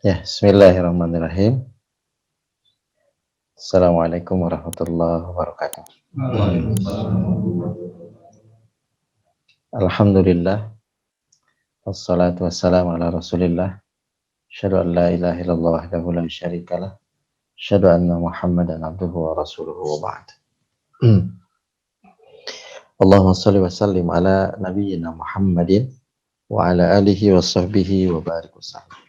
Ya, bismillahirrahmanirrahim. Assalamualaikum warahmatullahi wabarakatuh. Alhamdulillah, wassalatu wassalamu ala rasulillah. Asyhadu an la ilaha illallah wahdahu la syarikalah. Asyhadu anna Muhammadan abduhu wa rasuluhu wa ba'd. Allahumma shalli wa sallim ala nabiyyina Muhammadin wa ala alihi wa sahbihi wa barik wasallam.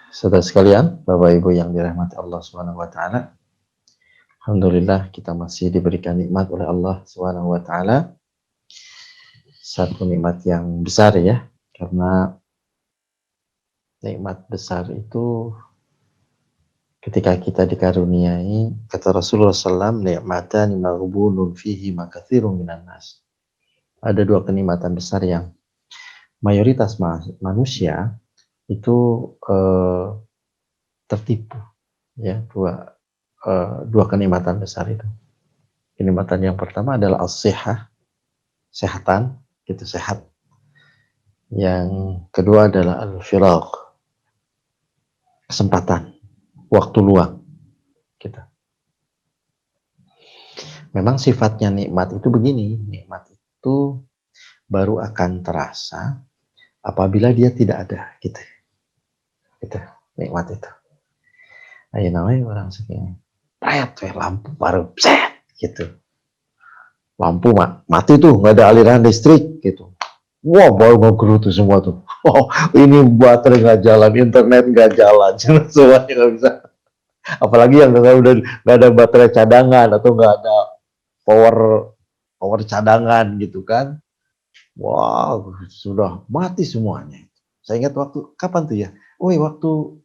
Saudara sekalian, Bapak Ibu yang dirahmati Allah Subhanahu wa taala. Alhamdulillah kita masih diberikan nikmat oleh Allah Subhanahu wa taala. Satu nikmat yang besar ya, karena nikmat besar itu ketika kita dikaruniai, kata Rasulullah SAW, nikmatan maghbunun fihi makatsirun minan nas. Ada dua kenikmatan besar yang mayoritas manusia itu tertipu ya, dua kenikmatan besar itu. Kenikmatan yang pertama adalah as-sihah, kesehatan, gitu, sehat. Yang kedua adalah al-firagh, kesempatan, waktu luang kita. Memang sifatnya nikmat itu begini, nikmat itu baru akan terasa apabila dia tidak ada, gitu. Itu nikmat itu. Ayo namanya orang segini, lampu baru set, gitu. Lampu mati tuh, nggak ada aliran listrik, gitu. Wah, baru ngegeru tuh semua tuh. Oh, ini baterai nggak jalan, internet nggak jalan, semuanya nggak bisa. Apalagi yang udah nggak ada baterai cadangan atau nggak ada power cadangan gitu kan. Wow, sudah mati semuanya. Saya ingat waktu kapan tuh ya? Waktu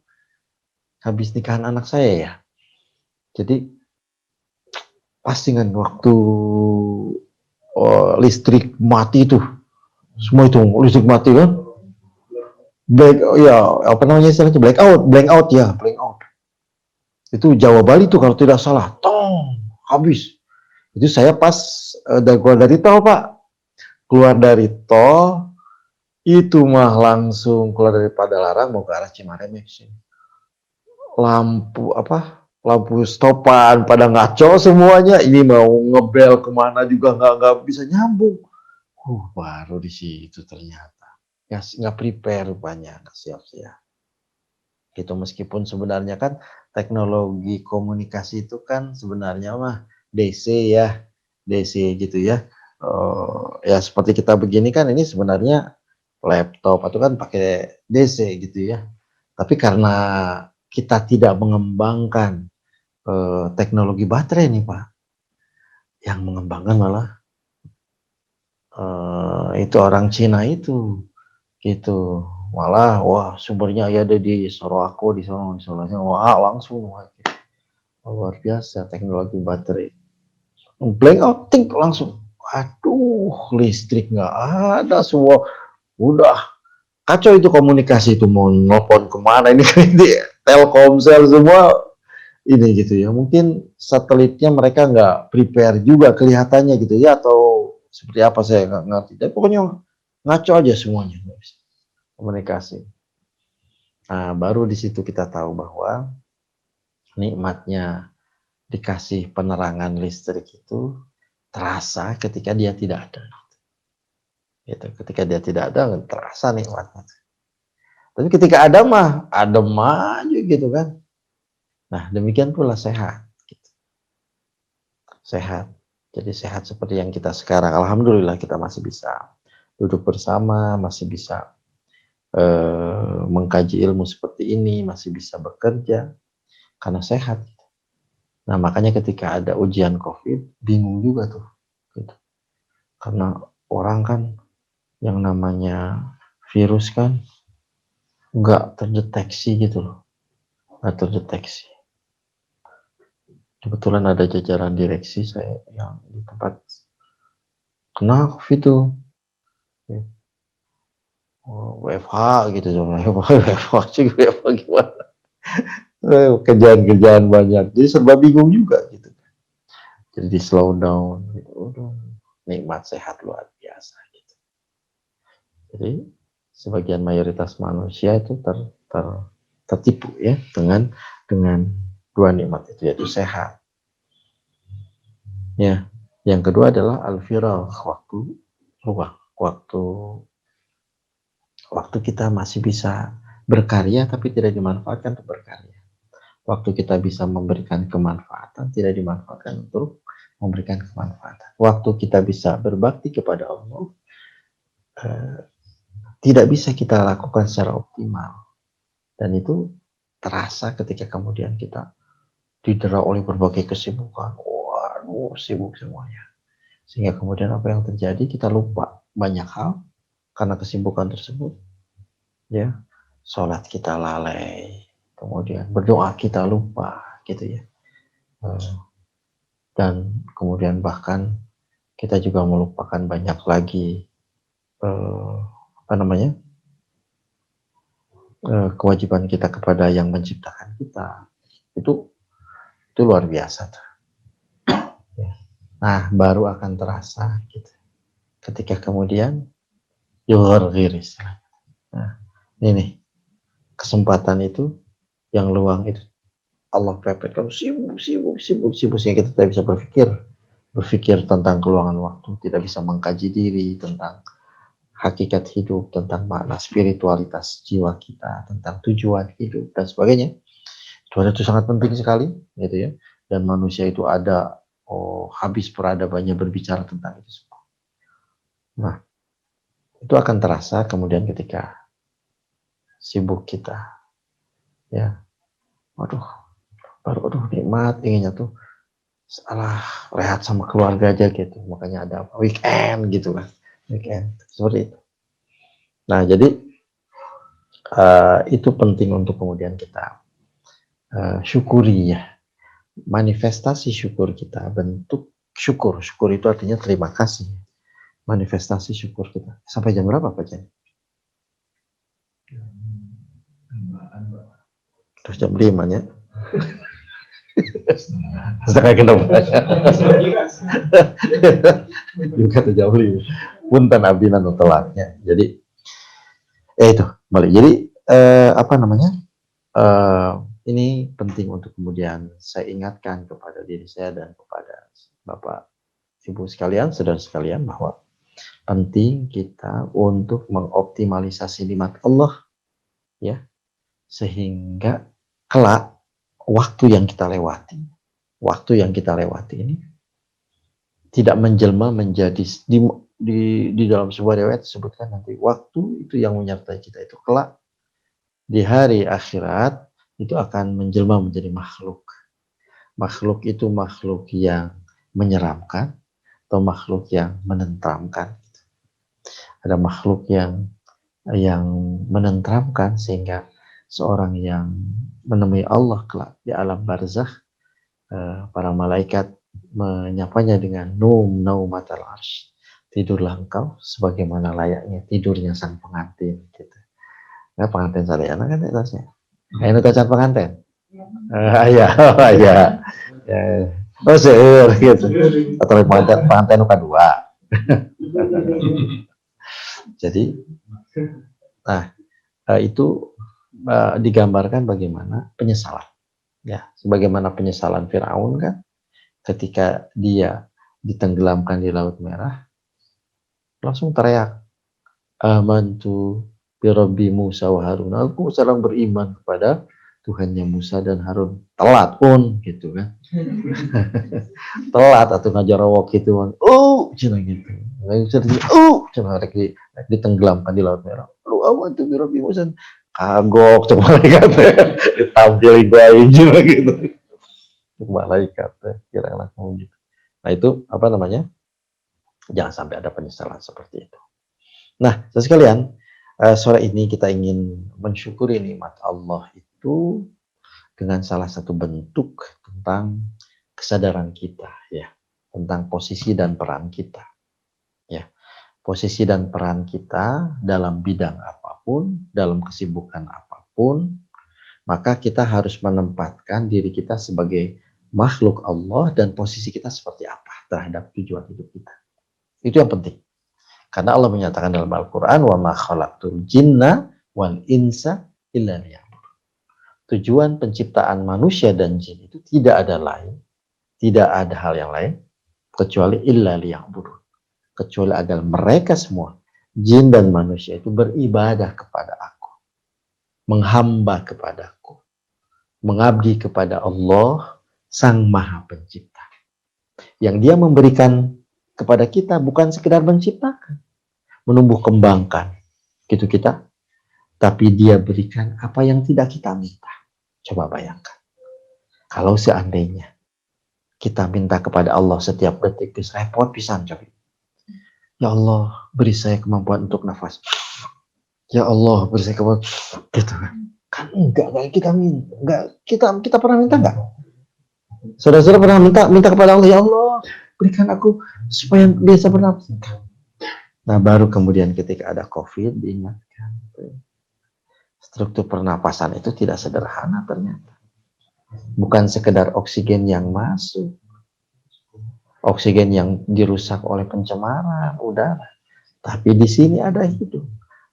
habis nikahan anak saya ya. Jadi pas dengan waktu listrik mati itu, semua itu listrik mati kan? Apa namanya istilahnya, blank out. Itu Jawa Bali tuh kalau tidak salah, habis. Itu saya pas keluar dari tol, Pak. Keluar dari tol, itu mah langsung keluar dari Padalarang mau ke arah Cimaremek sih. Lampu stopan pada ngaco semuanya. Ini mau ngebel kemana juga nggak bisa nyambung. Baru di situ ternyata nggak prepare rupanya, nggak siap-siap. Gitu, meskipun sebenarnya kan teknologi komunikasi itu kan sebenarnya mah DC gitu ya. Ya seperti kita begini kan ini sebenarnya laptop atau kan pakai DC gitu ya. Tapi karena kita tidak mengembangkan teknologi baterai nih Pak, yang mengembangkan malah itu orang Cina itu, gitu. Malah sumbernya ya ada di Sorowako, di sana, langsung luar biasa teknologi baterai. Blank out, langsung. Aduh, listrik nggak ada, semua udah kacau itu komunikasi itu, mau nelfon kemana ini Telkomsel semua ini gitu ya. Mungkin satelitnya mereka nggak prepare juga kelihatannya gitu ya, atau seperti apa saya nggak ngerti. Tapi pokoknya ngaco aja semuanya komunikasi. Nah, baru di situ kita tahu bahwa nikmatnya dikasih penerangan listrik itu terasa ketika dia tidak ada. Gitu. Ketika dia tidak ada, terasa nikmatnya. Tapi ketika ada mah, adem aja gitu kan. Nah, demikian pula sehat. Gitu. Sehat. Jadi sehat seperti yang kita sekarang. Alhamdulillah kita masih bisa duduk bersama, masih bisa mengkaji ilmu seperti ini, masih bisa bekerja karena sehat. Nah, makanya ketika ada ujian COVID, bingung juga tuh. Gitu. Karena orang kan yang namanya virus kan nggak terdeteksi gitu loh, nggak terdeteksi. Kebetulan ada jajaran direksi saya yang di tempat kena COVID tuh. Oh, WFH gitu cuma WFH juga WFH gimana? Kerjaan-kerjaan banyak, jadi serba bingung juga gitu. Jadi di slow down gitu. Udah, nikmat sehat luar biasa gitu. Jadi sebagian mayoritas manusia itu tertipu ya dengan dua nikmat itu, yaitu sehat. Ya, yang kedua adalah al-firagh, waktu luang, waktu kita masih bisa berkarya tapi tidak dimanfaatkan untuk berkarya. Waktu kita bisa memberikan kemanfaatan tidak dimanfaatkan untuk memberikan kemanfaatan. Waktu kita bisa berbakti kepada Allah eh, tidak bisa kita lakukan secara optimal, dan itu terasa ketika kemudian kita didera oleh berbagai kesibukan. Waduh, sibuk semuanya. Sehingga kemudian apa yang terjadi, kita lupa banyak hal karena kesibukan tersebut. Ya, sholat kita lalai, kemudian berdoa kita lupa, gitu ya. Dan kemudian bahkan kita juga melupakan banyak lagi apa namanya kewajiban kita kepada yang menciptakan kita. Itu luar biasa tuh. Nah, baru akan terasa gitu ketika kemudian yughir. Nah, ini nih, kesempatan itu yang luang itu Allah pepet kamu sibuk sehingga kita tidak bisa berpikir tentang keluangan waktu, tidak bisa mengkaji diri tentang hakikat hidup, tentang makna spiritualitas jiwa kita, tentang tujuan hidup dan sebagainya. Itu sangat penting sekali, gitu ya. Dan manusia itu ada habis peradabannya berbicara tentang itu semua. Nah, itu akan terasa kemudian ketika sibuk kita, ya. Aduh, nikmat inginnya tuh salah rehat sama keluarga aja gitu. Makanya ada apa? Weekend gitu kan. Weekend seperti itu. Nah, jadi itu penting untuk kemudian kita syukuri ya. Manifestasi syukur kita, bentuk syukur. Syukur itu artinya terima kasih. Manifestasi syukur kita. Sampai jam berapa Pak Jen? Terus jam 5 ya. Setengah kenapa? Juga tuh jam 5. Punten abdi nanu telatnya. Jadi itu balik. Jadi apa namanya? Ini penting untuk kemudian saya ingatkan kepada diri saya dan kepada Bapak Ibu sekalian, saudara sekalian, bahwa penting kita untuk mengoptimalisasi nikmat Allah ya, sehingga kelak waktu yang kita lewati ini tidak menjelma menjadi di dalam sebuah riwayat disebutkan nanti waktu itu yang menyertai kita itu kelak di hari akhirat itu akan menjelma menjadi makhluk. Makhluk itu makhluk yang menyeramkan atau makhluk yang menenteramkan. Ada makhluk yang menenteramkan sehingga seorang yang menemui Allah kelak di alam barzakh, para malaikat menyapanya dengan naumatal arsy. Tidurlah engkau sebagaimana layaknya tidurnya sang pengantin gitu. Nah, pengantin sadayana kan atasnya. Ayo tacan pengantin. Iya, iya. Ya. Oh, seueur gitu. Atau pengantin nu kadua. Jadi, nah itu digambarkan bagaimana penyesalan. Ya, sebagaimana penyesalan Firaun kan, ketika dia ditenggelamkan di Laut Merah, langsung teriak, amantu birabbi Musa wa Harun. Aku sedang beriman kepada Tuhannya Musa dan Harun. Telat pun gitu kan. Telat atau ngajarawok gitu kan. Cina gitu. Cina ditenggelamkan di Laut Merah. Lu amantu birabbi Musa. Kagok cuma malaikat ditampilin bayi cina gitu. Malaikat kira-kira gitu. Nah itu apa namanya? Jangan sampai ada penyesalan seperti itu. Nah, sekalian, sore ini kita ingin mensyukuri nikmat Allah itu dengan salah satu bentuk tentang kesadaran kita, ya, tentang posisi dan peran kita, ya. Posisi dan peran kita dalam bidang apapun, dalam kesibukan apapun, maka kita harus menempatkan diri kita sebagai makhluk Allah dan posisi kita seperti apa terhadap tujuan hidup kita. Itu yang penting. Karena Allah menyatakan dalam Al-Quran, wa ma khalaqtul jinna wal insa illa liya'budun. Tujuan penciptaan manusia dan jin itu tidak ada lain, tidak ada hal yang lain kecuali illa liya'budun. Kecuali agar mereka semua, jin dan manusia itu beribadah kepada aku, menghamba kepadaku, mengabdi kepada Allah, Sang Maha Pencipta. Yang Dia memberikan kepada kita bukan sekedar menciptakan, menumbuh kembangkan, gitu kita, tapi Dia berikan apa yang tidak kita minta. Coba bayangkan, kalau seandainya kita minta kepada Allah setiap detik, bisa repot pisan, coba. Ya Allah, beri saya kemampuan untuk nafas. Ya Allah, beri saya kemampuan, gitu kan? Kan enggak kita minta, enggak kita pernah minta enggak? Saudara-saudara pernah minta kepada Allah, ya Allah, berikan aku supaya biasa bernafas. Nah, baru kemudian ketika ada COVID diingatkan. Struktur pernapasan itu tidak sederhana ternyata. Bukan sekedar oksigen yang masuk, oksigen yang dirusak oleh pencemaran udara. Tapi di sini ada hidup,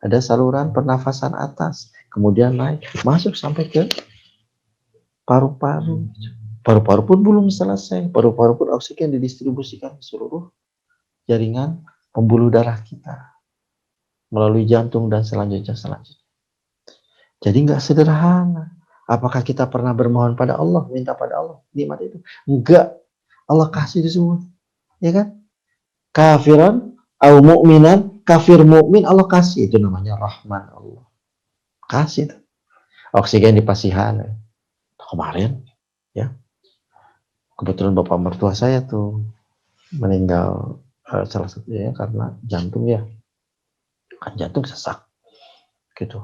ada saluran pernafasan atas, kemudian naik, masuk sampai ke paru-paru. Paru-paru pun belum selesai, paru-paru pun oksigen didistribusikan ke seluruh jaringan pembuluh darah kita, melalui jantung dan selanjutnya. Jadi nggak sederhana. Apakah kita pernah bermohon pada Allah, minta pada Allah nikmat itu? Enggak. Allah kasih itu semua. Ya kan? Kafiran au mu'minan, kafir mukmin Allah kasih, itu namanya rahman Allah. Kasih itu. Oksigen di Pasihan. Kemarin ya. Kebetulan bapak mertua saya tuh meninggal salah satunya karena jantung ya. Kan jantung sesak. Gitu.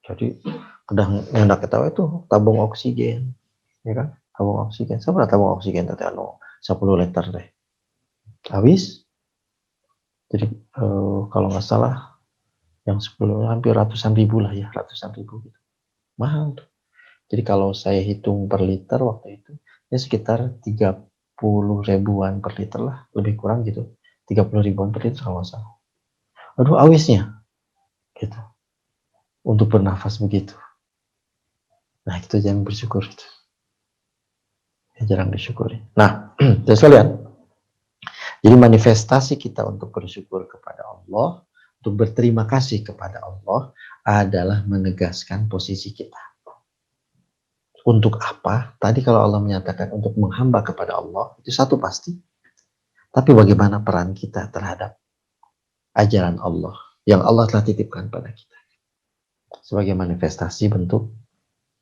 Jadi udah hendak ketawa itu tabung oksigen, ya kan? Tabung oksigen. Saya pernah tabung oksigen tadi 10 liter deh. Habis. Jadi kalau nggak salah yang 10 hampir ratusan ribu lah ya, ratusan ribu gitu. Mahal tuh. Jadi kalau saya hitung per liter waktu itu ya sekitar 30 ribuan per liter lah, lebih kurang gitu. 30 ribuan per liter kalau nggak salah. Aduh awisnya gitu. Untuk bernafas begitu. Nah, itu jangan bersyukur itu. Ya, jarang disyukuri. Nah, jadi sekalian, jadi manifestasi kita untuk bersyukur kepada Allah, untuk berterima kasih kepada Allah adalah menegaskan posisi kita. Untuk apa? Tadi kalau Allah menyatakan untuk menghamba kepada Allah, itu satu pasti. Tapi bagaimana peran kita terhadap ajaran Allah yang Allah telah titipkan pada kita? Sebagai manifestasi bentuk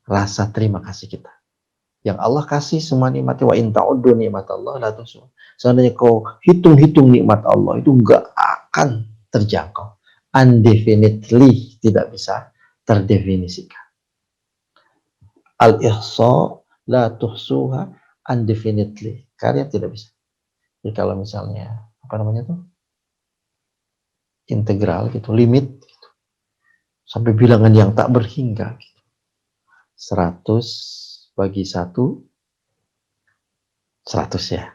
rasa terima kasih kita. Yang Allah kasih semua nikmatnya, wa in ta'uddu nikmat Allah la tuhsuha. Seandainya kau hitung-hitung nikmat Allah itu enggak akan terjangkau. Undefinitely, tidak bisa terdefinisikan. Al-ihsa la tuhsuha undefinitely. Karya tidak bisa. Jadi kalau misalnya apa namanya tuh? Integral gitu, limit gitu. Sampai bilangan yang tak berhingga gitu. 100 bagi 1 100 ya.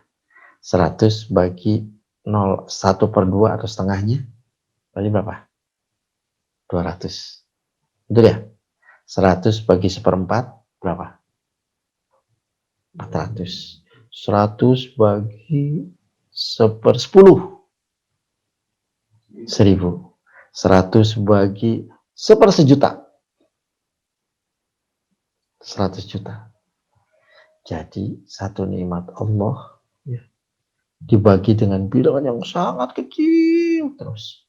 100 bagi 0, 1/2 atau setengahnya. Berarti berapa? 200. Betul ya? 100 bagi 1/4 berapa? 400. 100 bagi 1/10. 1000. 100 bagi 1/1.000.000. 100 juta. Jadi satu nikmat Allah ya, dibagi dengan bilangan yang sangat kecil terus.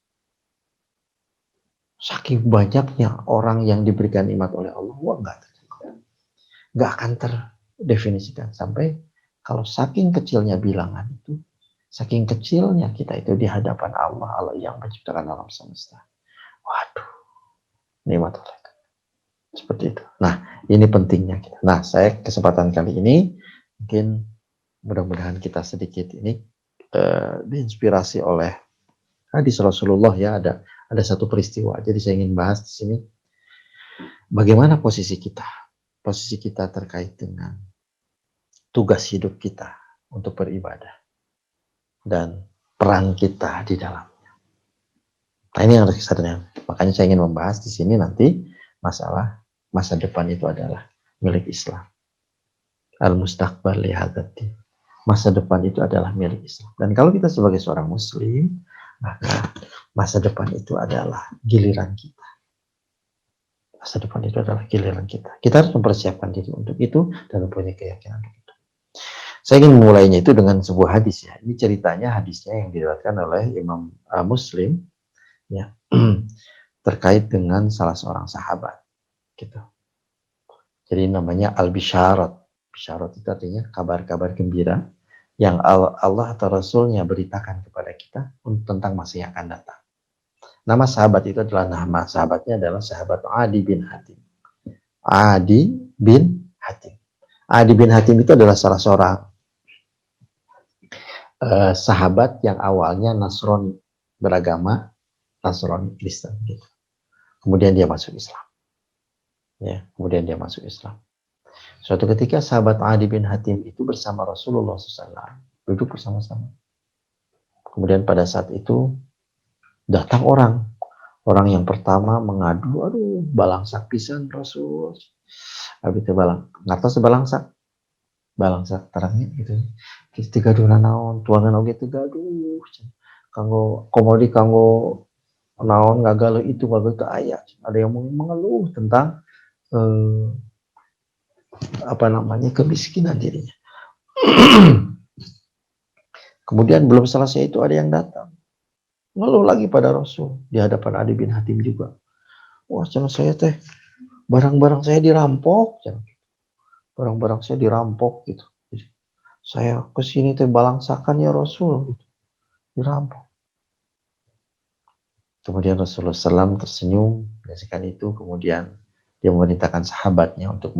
Saking banyaknya orang yang diberikan nikmat oleh Allah, wah nggak akan terdefinisikan. Sampai kalau saking kecilnya bilangan itu, saking kecilnya kita itu di hadapan Allah, Allah yang menciptakan alam semesta. nikmat Allah. Seperti itu. Nah, ini pentingnya kita. Nah, saya kesempatan kali ini mungkin mudah-mudahan kita sedikit ini diinspirasi oleh hadis Rasulullah ya, ada satu peristiwa. Jadi saya ingin bahas di sini bagaimana posisi kita. Posisi kita terkait dengan tugas hidup kita untuk beribadah dan peran kita di dalamnya. Nah, ini yang harus kita dengar. Makanya saya ingin membahas di sini nanti masalah masa depan itu adalah milik Islam. Al-mustaqbal li hadzati. Masa depan itu adalah milik Islam. Dan kalau kita sebagai seorang muslim, maka masa depan itu adalah giliran kita. Masa depan itu adalah giliran kita. Kita harus mempersiapkan diri untuk itu dan mempunyai keyakinan untuk itu. Saya ingin memulainya itu dengan sebuah hadis ya. Ini ceritanya hadisnya yang diriwayatkan oleh Imam Muslim ya. Terkait dengan salah seorang sahabat gitu. Jadi namanya al-bisyarat. Bisyarat itu artinya kabar-kabar gembira yang Allah atau Rasulnya beritakan kepada kita tentang masa yang akan datang. Nama sahabat itu adalah, nama sahabatnya adalah sahabat Adi bin Hatim. Adi bin Hatim. Adi bin Hatim itu adalah salah seorang sahabat yang awalnya Nasrani, beragama Nasrani Kristen gitu. Kemudian dia masuk Islam. Ya, kemudian dia masuk Islam. Suatu ketika sahabat Adi bin Hatim itu bersama Rasulullah SAW duduk bersama-sama. Kemudian pada saat itu datang orang yang pertama mengadu, aduh balangsak pisan Rasul. Habis itu ngartos balangsak terangnya gitu. Kita gaduh naon, tuangan oge teh gaduh. Kanggo komodi kanggo naon ngagaluh itu ngagaluh teu aya. Ada yang mengeluh tentang kemiskinan dirinya. Kemudian belum selesai itu ada yang datang ngeluh lagi pada Rasul di hadapan Adi bin Hatim juga. Wah, cenah saya teh barang-barang saya dirampok, barang-barang saya dirampok gitu. Saya kesini teh balangsakan ya Rasul, gitu. Dirampok. Kemudian Rasulullah SAW tersenyum, menyaksikan itu, kemudian dia memerintahkan sahabatnya untuk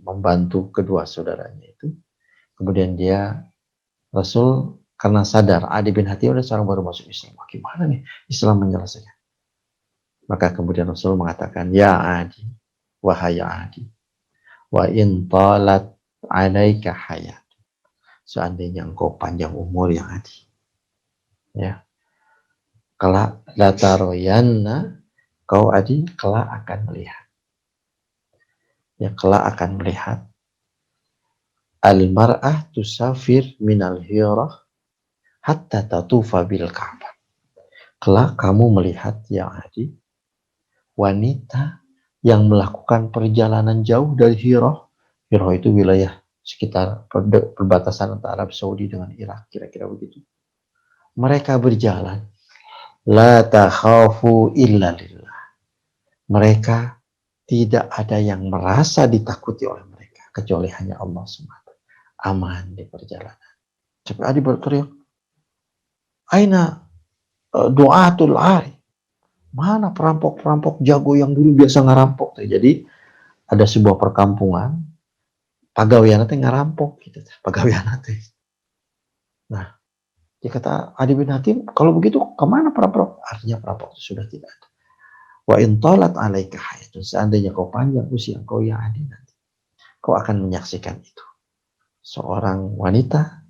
membantu kedua saudaranya itu. Kemudian Rasul karena sadar Adi bin Hatim adalah seorang baru masuk Islam. Gimana nih Islam menyelesaikan? Maka kemudian Rasul mengatakan, ya Adi, wahai Adi, wa in talat alaika hayat. Seandainya engkau panjang umur ya Adi. Ya. Kelak lataroyanna, kau Adi kelak akan melihat. Ya, kelak akan melihat al-mar'ah tusafir minal hirah hatta tatufa bil Ka'bah. Kelak kamu melihat ya Adi, wanita yang melakukan perjalanan jauh dari Hirah. Hirah itu wilayah sekitar perbatasan antara Arab Saudi dengan Irak, kira-kira begitu. Mereka berjalan, la takhafu illa lillah. Mereka tidak ada yang merasa ditakuti oleh mereka kecuali hanya Allah SWT. Aman di perjalanan. Sampai Adi berteriak, aina doatul ari. Mana perampok-perampok jago yang dulu biasa ngerampok. Jadi ada sebuah perkampungan, pagawiana teh ngarampok gitu, pagawiana teh. Nah, dia kata Adi bin Hatim, kalau begitu kemana perampok? Artinya perampok itu sudah tidak ada. Wa in talat alaika hayatun, seandainya kau panjang usia kau ya Adi nanti, kau akan menyaksikan itu. Seorang wanita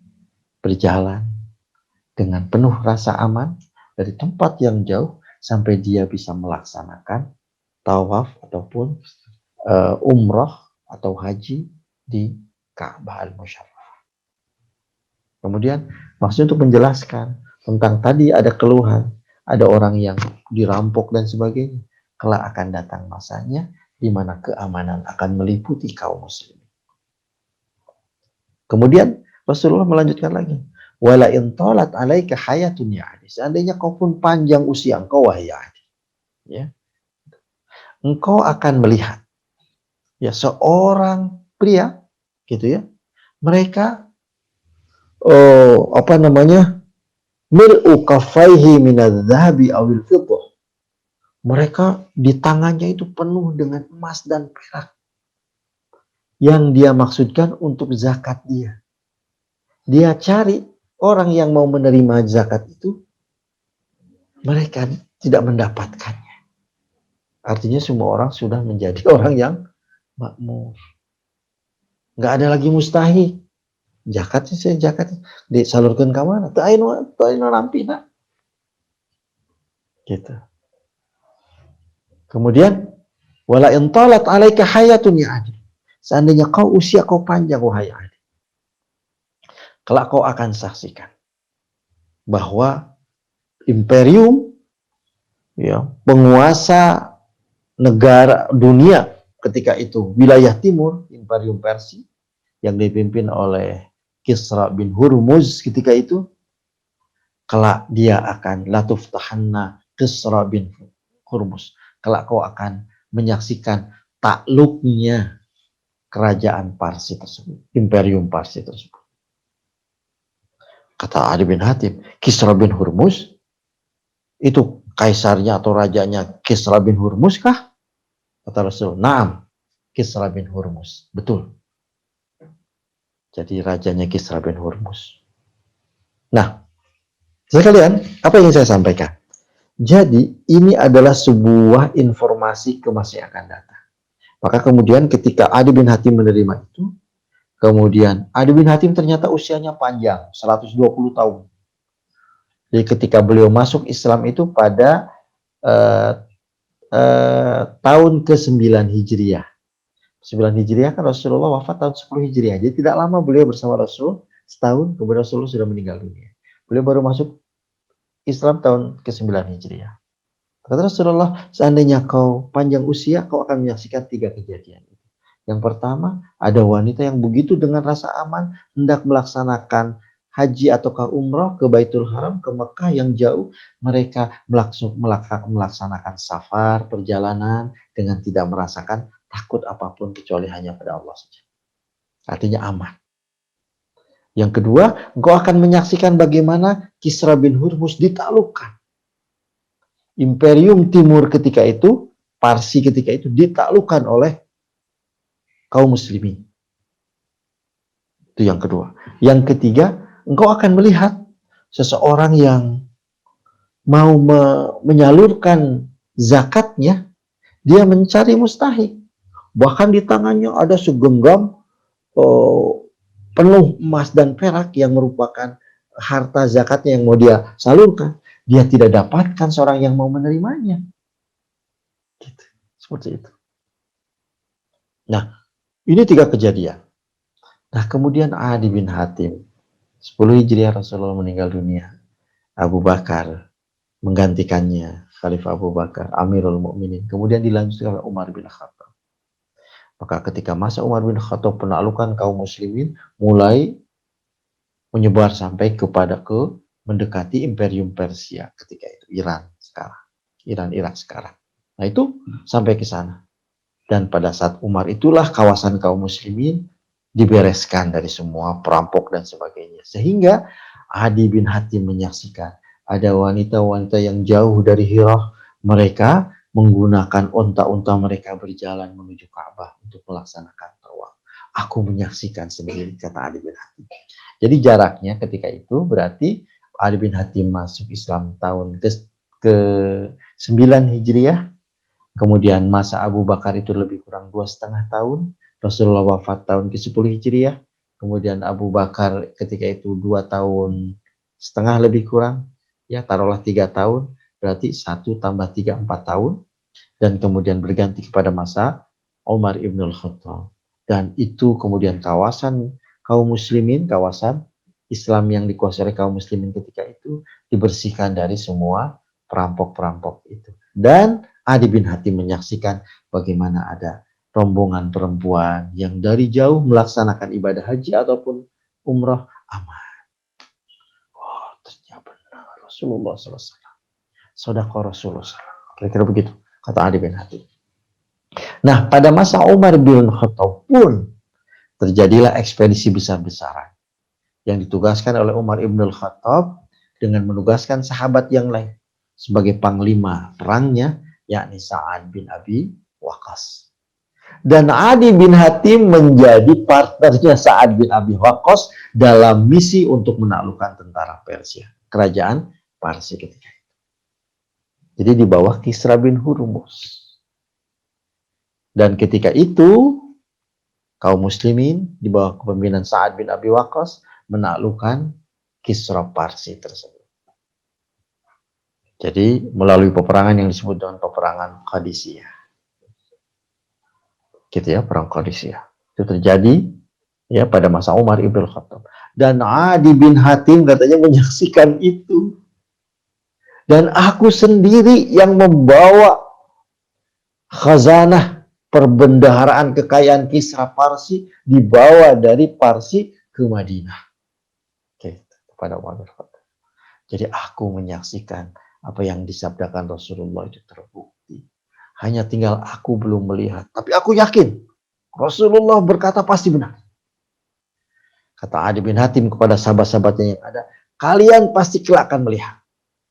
berjalan dengan penuh rasa aman dari tempat yang jauh sampai dia bisa melaksanakan tawaf ataupun umrah atau haji di Ka'bah al-Musyarrafah. Kemudian maksudnya untuk menjelaskan tentang tadi ada keluhan, ada orang yang dirampok dan sebagainya. Kelak akan datang masanya di mana keamanan akan meliputi kaum muslimin. Kemudian Rasulullah melanjutkan lagi, wala in talat alaika hayatun ya Adi. Seandainya kau pun panjang usia engkau wahai Adi, ya, engkau akan melihat ya seorang pria gitu ya, mereka mil'u kaffaihi minadz-dzahabi awil fiddah Mereka di tangannya itu penuh dengan emas dan perak yang dia maksudkan untuk zakat dia. Dia cari orang yang mau menerima zakat itu, mereka tidak mendapatkannya. Artinya semua orang sudah menjadi orang yang makmur. Nggak ada lagi mustahil. Zakat sih saya zakat disalurkan ke mana? Teu aya nampina. Gitu. Kemudian wala in talat 'alaika hayatun ya adi. Seandainya usia kau panjang wahai adi. Kelak kau akan saksikan bahwa imperium ya, penguasa negara dunia ketika itu wilayah timur, Imperium Persia yang dipimpin oleh Kisra bin Hurmuz ketika itu, kelak dia akan latuf tahanna Kisra bin Hurmuz. Kelak kau akan menyaksikan takluknya kerajaan Parsi tersebut, Imperium Parsi tersebut. Kata Adi bin Hatim, Kisra bin Hurmuz itu kaisarnya atau rajanya Kisra bin Hurmuz kah? Kata Rasul, naam, Kisra bin Hurmuz. Betul. Jadi rajanya Kisra bin Hurmuz. Nah, sekalian, apa yang saya sampaikan? Jadi, ini adalah sebuah informasi ke masa yang akan datang. Maka kemudian ketika Adi bin Hatim menerima itu, kemudian Adi bin Hatim ternyata usianya panjang, 120 tahun. Jadi ketika beliau masuk Islam itu pada tahun ke-9 Hijriah. 9 Hijriah kan Rasulullah wafat tahun 10 Hijriah. Jadi tidak lama beliau bersama Rasul, setahun kemudian Rasulullah sudah meninggal dunia. Beliau baru masuk Islam tahun ke-9 Hijriah. Kata Rasulullah, seandainya kau panjang usia, kau akan menyaksikan 3 kejadian. Yang pertama, ada wanita yang begitu dengan rasa aman hendak melaksanakan haji ataukah umroh ke Baitul Haram, ke Mekah yang jauh. Mereka melaksanakan safar, perjalanan dengan tidak merasakan takut apapun kecuali hanya pada Allah saja. Artinya aman. Yang kedua, engkau akan menyaksikan bagaimana Kisra bin Hurmuz ditaklukkan. Imperium Timur ketika itu, Parsi ketika itu ditaklukkan oleh kaum muslimin. Itu yang kedua. Yang ketiga, engkau akan melihat seseorang yang mau menyalurkan zakatnya, dia mencari mustahik. Bahkan di tangannya ada segenggam penuh emas dan perak yang merupakan harta zakatnya yang mau dia salurkan. Dia tidak dapatkan seorang yang mau menerimanya. Gitu. Seperti itu. Nah, ini 3 kejadian. Nah, kemudian Adi bin Hatim, 10 Hijriah Rasulullah meninggal dunia. Abu Bakar menggantikannya, Khalifah Abu Bakar, Amirul Mukminin. Kemudian dilanjutkan oleh Umar bin Khattab. Maka ketika masa Umar bin Khattab penaklukan kaum muslimin mulai menyebar sampai mendekati Imperium Persia ketika itu, Iran sekarang. Irak sekarang. Nah, itu sampai ke sana. Dan pada saat Umar itulah kawasan kaum muslimin dibereskan dari semua perampok dan sebagainya. Sehingga Adi bin Hatim menyaksikan ada wanita-wanita yang jauh dari Hirah, mereka menggunakan unta-unta mereka berjalan menuju Ka'bah untuk melaksanakan tawaf. Aku menyaksikan sendiri, kata Adi bin Hatim. Jadi jaraknya ketika itu berarti Adi bin Hatim masuk Islam tahun ke-9 Hijriah. Kemudian masa Abu Bakar itu lebih kurang 2,5 tahun. Rasulullah wafat tahun ke-10 Hijriah. Kemudian Abu Bakar ketika itu 2,5 tahun lebih kurang. Ya, taruhlah 3 tahun. Berarti 1 tambah 3, 4 tahun. Dan kemudian berganti kepada masa Umar ibn Khattab. Dan itu kemudian kawasan kaum muslimin, kawasan Islam yang dikuasai oleh kaum muslimin ketika itu dibersihkan dari semua perampok-perampok itu. Dan Adi bin Hatim menyaksikan bagaimana ada rombongan perempuan yang dari jauh melaksanakan ibadah haji ataupun umrah aman. Oh, ternyata benar Rasulullah SAW. Sodaqah Rasulullah SAW. Kira-kira begitu, kata Adi bin Hatim. Nah, pada masa Umar bin Khattab pun terjadilah ekspedisi besar-besaran yang ditugaskan oleh Umar ibn Khattab dengan menugaskan sahabat yang lain sebagai panglima perangnya, yakni Sa'ad bin Abi Waqqas. Dan Adi bin Hatim menjadi partnernya Sa'ad bin Abi Waqqas dalam misi untuk menaklukkan tentara Persia, kerajaan Parsi ketika itu. Jadi di bawah Kisra bin Hurmuz. Dan ketika itu kaum muslimin di bawah kepemimpinan Sa'ad bin Abi Waqqas menaklukkan Kisra Parsi tersebut. Jadi melalui peperangan yang disebut dengan peperangan Qadisiyah. Gitu ya, perang Qadisiyah. Itu terjadi ya pada masa Umar ibn Khattab. Dan Adi bin Hatim katanya menyaksikan itu. Dan aku sendiri yang membawa khazanah perbendaharaan kekayaan Kisra Parsi dibawa dari Parsi ke Madinah. Oke, kepada Umar bin Khattab. Jadi aku menyaksikan apa yang disabdakan Rasulullah itu terbukti. Hanya tinggal aku belum melihat. Tapi aku yakin Rasulullah berkata pasti benar. Kata Adi bin Hatim kepada sahabat-sahabatnya yang ada, kalian pasti kelak akan melihat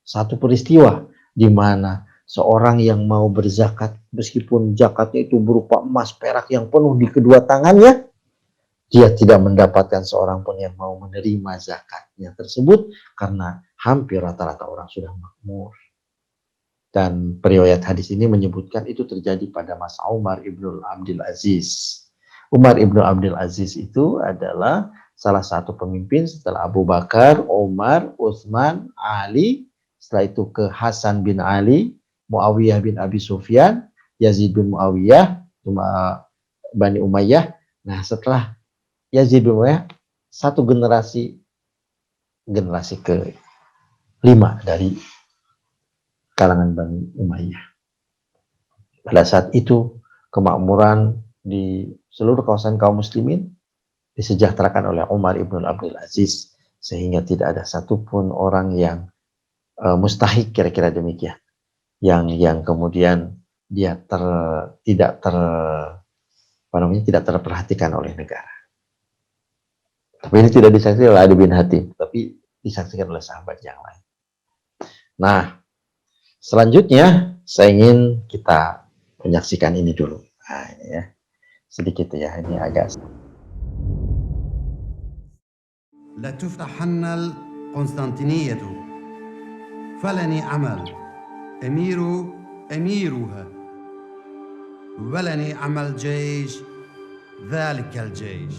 satu peristiwa di mana seorang yang mau berzakat, meskipun zakatnya itu berupa emas perak yang penuh di kedua tangannya, dia tidak mendapatkan seorang pun yang mau menerima zakatnya tersebut karena hampir rata-rata orang sudah makmur. Dan periwayat hadis ini menyebutkan itu terjadi pada masa Umar ibn Abdul Aziz. Umar ibn Abdul Aziz itu adalah salah satu pemimpin setelah Abu Bakar, Umar, Utsman, Ali, setelah itu ke Hasan bin Ali, Muawiyah bin Abi Sufyan, Yazid bin Muawiyah, Bani Umayyah. Nah, setelah Yazid bin Muawiyah, satu generasi ke-5 dari kalangan Bani Umayyah. Pada saat itu kemakmuran di seluruh kawasan kaum muslimin disejahterakan oleh Umar ibn Abdul Aziz sehingga tidak ada satupun orang yang mustahik, kira-kira demikian, yang kemudian dia tidak terperhatikan oleh negara. Tapi ini tidak disaksikan oleh Adi bin Hatim, tapi disaksikan oleh sahabat yang lain. Nah, selanjutnya saya ingin kita menyaksikan ini dulu. Nah, ini ya. Sedikit ya, ini agak. لا تفتحن القسطنطينية فلني عمل أميرها ولني عمل جيش ذلك الجيش.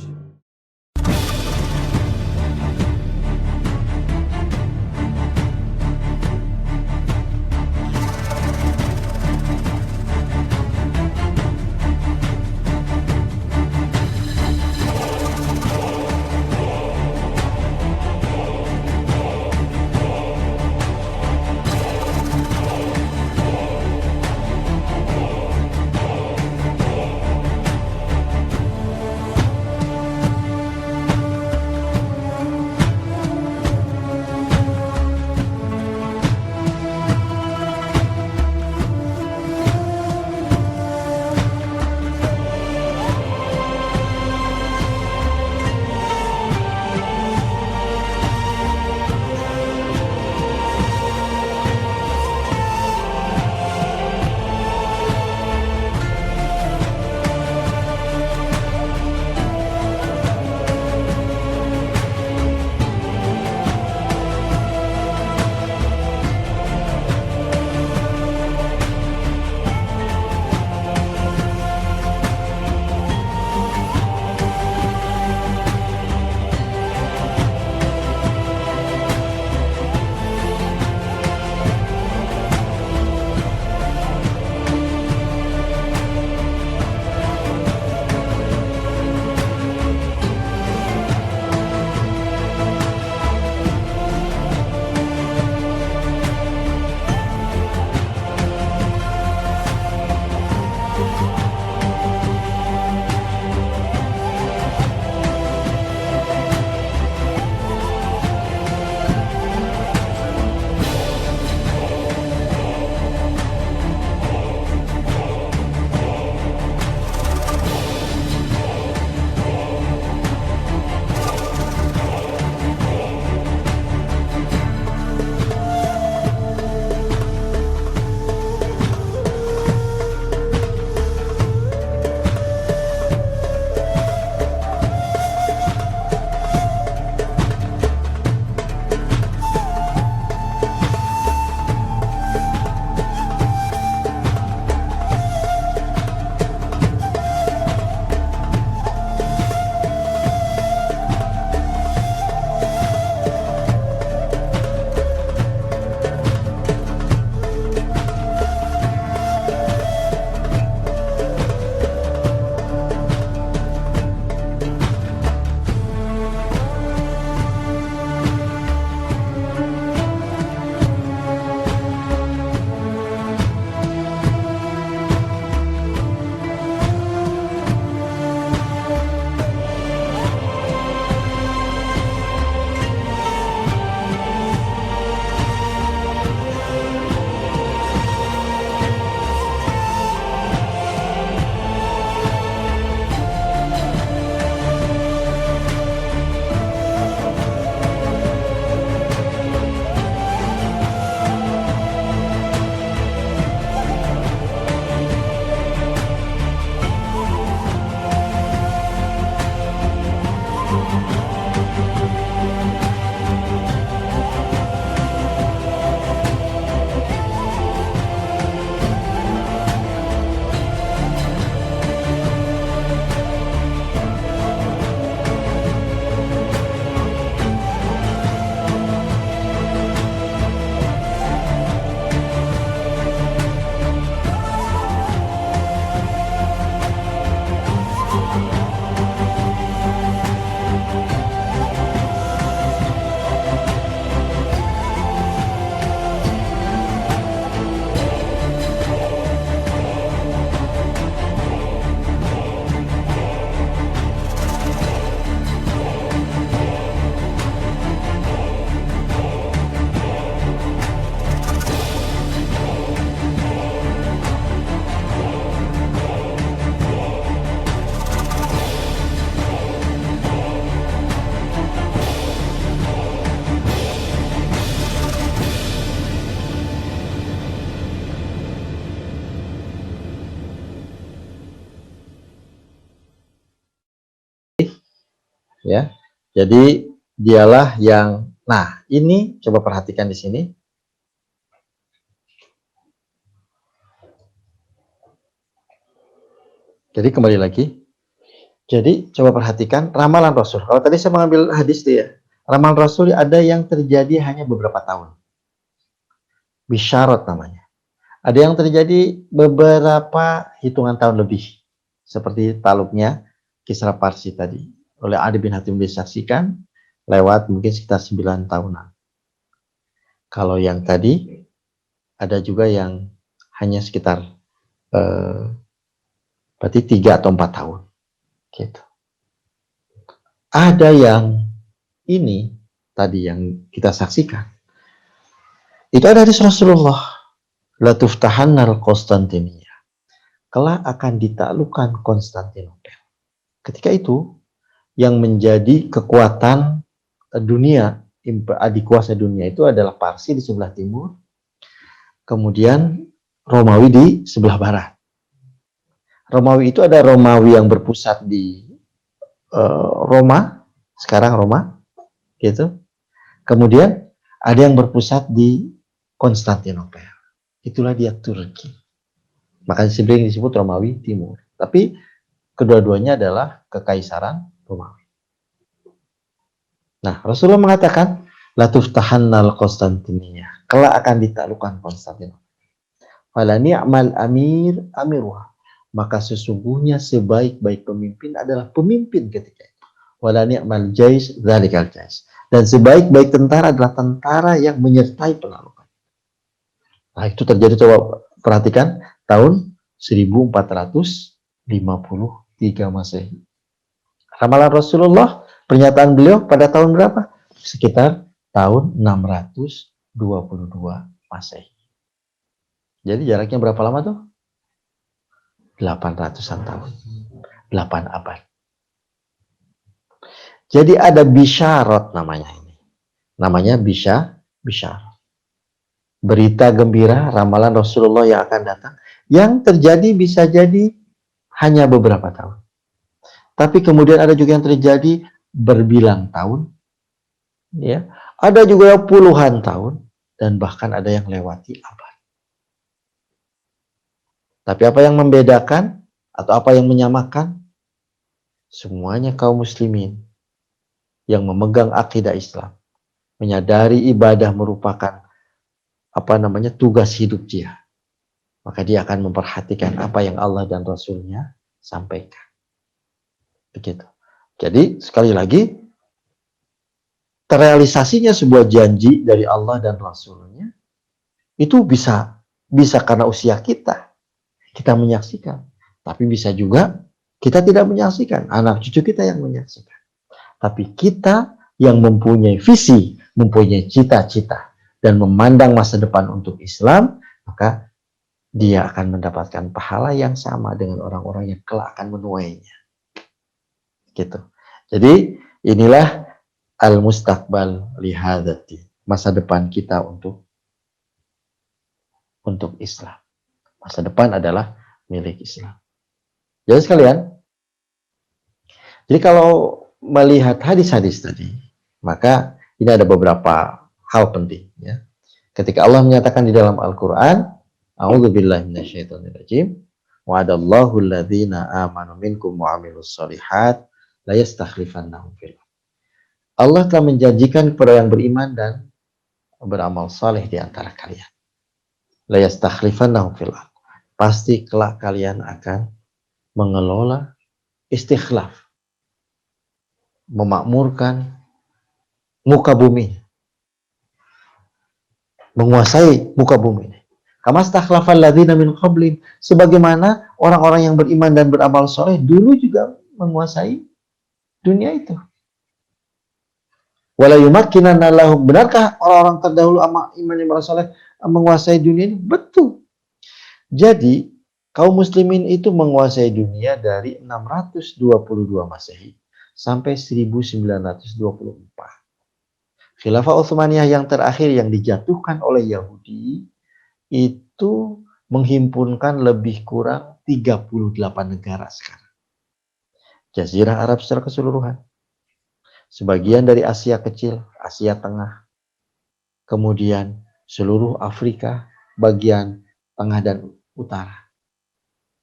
ya. Jadi dialah yang, nah ini coba perhatikan di sini. Jadi kembali lagi. Jadi coba perhatikan ramalan Rasul. Kalau tadi saya mengambil hadis dia, ramalan Rasul ada yang terjadi hanya beberapa tahun. Bisyarat namanya. Ada yang terjadi beberapa hitungan tahun lebih. Seperti taluknya Kisra Parsi tadi. Oleh Adi bin Hatim disaksikan lewat mungkin sekitar 9 tahunan. Kalau yang tadi ada juga yang hanya sekitar berarti 3 atau 4 tahun. Gitu. Ada yang ini tadi yang kita saksikan. Itu ada di Rasulullah. La tuftahannal Konstantinia. Kelak akan ditaklukkan Konstantinopel. Ketika itu yang menjadi kekuatan dunia, adikuasa dunia itu adalah Parsi di sebelah timur, kemudian Romawi di sebelah barat. Romawi itu ada Romawi yang berpusat di Roma, sekarang Roma, gitu. Kemudian ada yang berpusat di Konstantinopel. Itulah dia Turki. Makanya sering disebut Romawi Timur. Tapi kedua-duanya adalah kekaisaran Romawi. Nah, Rasulullah mengatakan, La tuftahannal Konstantinia. Kelak akan ditaklukkan Konstantinopel. Fala ni'mal amir amiruha. Maka sesungguhnya sebaik-baik pemimpin adalah pemimpin ketika itu. Wala ni'mal jais dzalikal jais. Dan sebaik-baik tentara adalah tentara yang menyertai penaklukan. Nah, itu terjadi, coba perhatikan, tahun 1453 Masehi. Ramalan Rasulullah, pernyataan beliau pada tahun berapa? Sekitar tahun 622 Masehi. Jadi jaraknya berapa lama tuh? 800-an tahun. 8 abad. Jadi ada bisyarat namanya ini. Namanya bisyarat. Berita gembira, ramalan Rasulullah yang akan datang. Yang terjadi bisa jadi hanya beberapa tahun. Tapi kemudian ada juga yang terjadi berbilang tahun. Ya, ada juga puluhan tahun. Dan bahkan ada yang lewati abad. Tapi apa yang membedakan atau apa yang menyamakan? Semuanya kaum muslimin yang memegang akidah Islam, menyadari ibadah merupakan tugas hidup dia. Maka dia akan memperhatikan apa yang Allah dan Rasulnya sampaikan. Begitu. Jadi sekali lagi, terrealisasinya sebuah janji dari Allah dan Rasulnya itu bisa karena usia kita menyaksikan. Tapi bisa juga kita tidak menyaksikan. Anak cucu kita yang menyaksikan. Tapi kita yang mempunyai visi, mempunyai cita-cita, dan memandang masa depan untuk Islam, maka dia akan mendapatkan pahala yang sama dengan orang-orang yang kelak akan menuainya. Gitu. Jadi inilah al-mustaqbal lihadati, masa depan kita untuk Islam. Masa depan adalah milik Islam. Jadi sekalian, jadi kalau melihat hadis-hadis tadi, maka ini ada beberapa hal penting. Ya. Ketika Allah menyatakan di dalam Al-Quran, A'udzubillahi minasyaitonirrajim, wa'adallahu alladhina amanu minkum wa amilus solihat, la yastakhlifannahum fil. Allah telah menjanjikan kepada yang beriman dan beramal saleh di antara kalian. La yastakhlifannahum fil. Pasti kelak kalian akan mengelola istikhlaf, memakmurkan muka bumi, menguasai muka bumi. Kama stakhlafal ladzina min qablihim, sebagaimana orang-orang yang beriman dan beramal soleh dulu juga menguasai dunia itu. Wala yumakkinanna lahum, benarkah orang-orang terdahulu iman yang beramal soleh menguasai dunia ini? Betul. Jadi kaum muslimin itu menguasai dunia dari 622 Masehi sampai 1924. Khilafah Utsmaniyah yang terakhir yang dijatuhkan oleh Yahudi itu menghimpunkan lebih kurang 38 negara sekarang. Jazirah Arab secara keseluruhan. sebagian dari Asia kecil, Asia Tengah, kemudian seluruh Afrika, bagian tengah dan utara.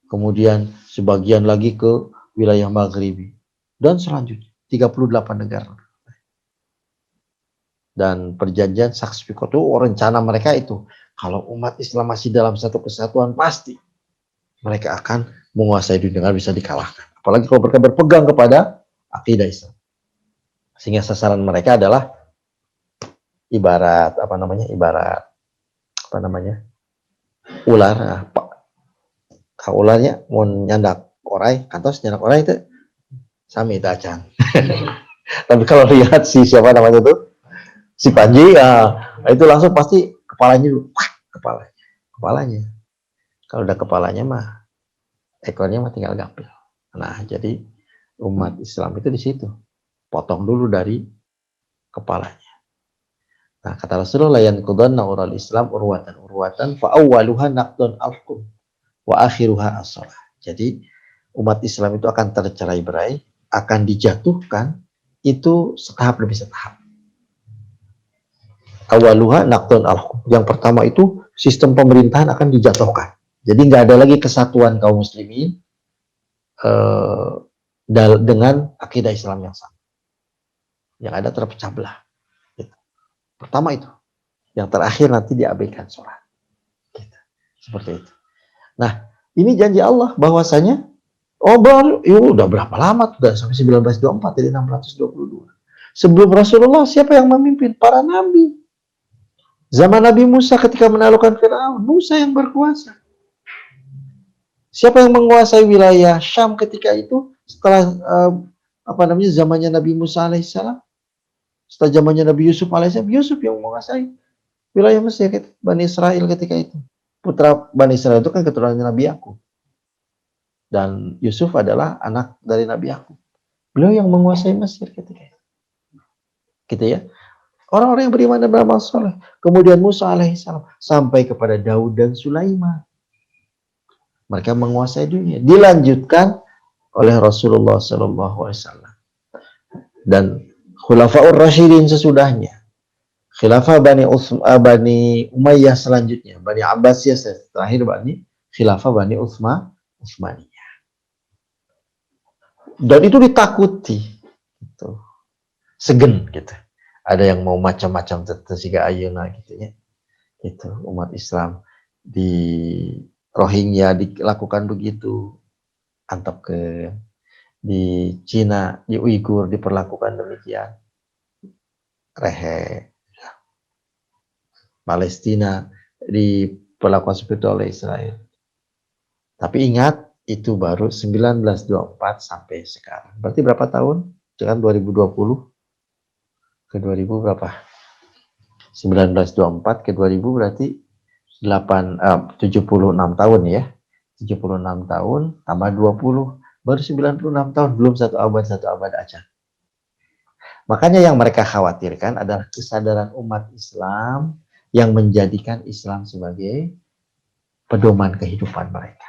Kemudian sebagian lagi ke wilayah Maghribi. Dan selanjutnya 38 negara. Dan perjanjian Sykes-Picot itu rencana mereka itu, kalau umat Islam masih dalam satu kesatuan, pasti mereka akan menguasai dunia, nggak bisa dikalahkan. Apalagi kalau mereka berpegang kepada akidah Islam. Sehingga sasaran mereka adalah ibarat ular. Ularnya mau nyandak orai, kantos nyandak orai itu sami itu acan. Tapi kalau lihat si siapa namanya itu, si Panji, itu langsung pasti kepalanya dulu, kepalanya. Kalau udah kepalanya mah, ekornya mah tinggal gapil. Nah, jadi umat Islam itu di situ, potong dulu dari kepalanya. Nah, kata Rasulullah, yanqudanna ural Islam urwatan fa awwaluha naqdun al-hukum wa akhiruha as-shalah. Jadi umat Islam itu akan tercerai-berai, akan dijatuhkan itu setahap demi setahap. Awaluha naqdun al-hukum. Yang pertama itu sistem pemerintahan akan dijatuhkan. Jadi nggak ada lagi kesatuan kaum muslimin dengan akidah Islam yang sama. Yang ada terpecah belah. Gitu. Pertama itu. Yang terakhir nanti diabaikan sholat. Gitu. Seperti itu. Nah, ini janji Allah bahwasanya udah berapa lama? Udah sampai 1924, jadi 622. Sebelum Rasulullah, siapa yang memimpin? Para nabi. Zaman Nabi Musa ketika menaklukkan Firaun, Musa yang berkuasa. Siapa yang menguasai wilayah Syam ketika itu? Setelah zamannya Nabi Musa alaihissalam, setelah zamannya Nabi Yusuf alaihissalam, Yusuf yang menguasai wilayah Mesir, Bani Israel ketika itu. Putra Bani Israel itu kan keturunan Nabi Yakub. Dan Yusuf adalah anak dari Nabi Yakub. Beliau yang menguasai Mesir ketika itu. Gitu ya. Orang-orang yang beriman dan beramal soleh. Kemudian Musa alaihissalam sampai kepada Daud dan Sulaiman. Mereka menguasai dunia. Dilanjutkan oleh Rasulullah SAW. Dan Khulafaur Rasyidin sesudahnya. Khilafah Bani Umayyah selanjutnya. Bani Abbasiyah terakhir Khilafah Bani Utsmaniyah. Dan itu ditakuti. Gitu. Segen gitu. Ada yang mau macam-macam sehingga ayeuna gitu ya. Itu umat Islam di Rohingya dilakukan begitu. Antap ke di Cina, di Uighur diperlakukan demikian. Rehe. Palestina diperlakukan seperti oleh Israel. Tapi ingat, itu baru 1924 sampai sekarang. Berarti berapa tahun? Sekarang 2020 ke 2000 berapa? 1924 ke 2000 berarti 76 tahun ya. 76 tahun tambah 20 baru 96 tahun, belum satu abad aja. Makanya yang mereka khawatirkan adalah kesadaran umat Islam yang menjadikan Islam sebagai pedoman kehidupan mereka.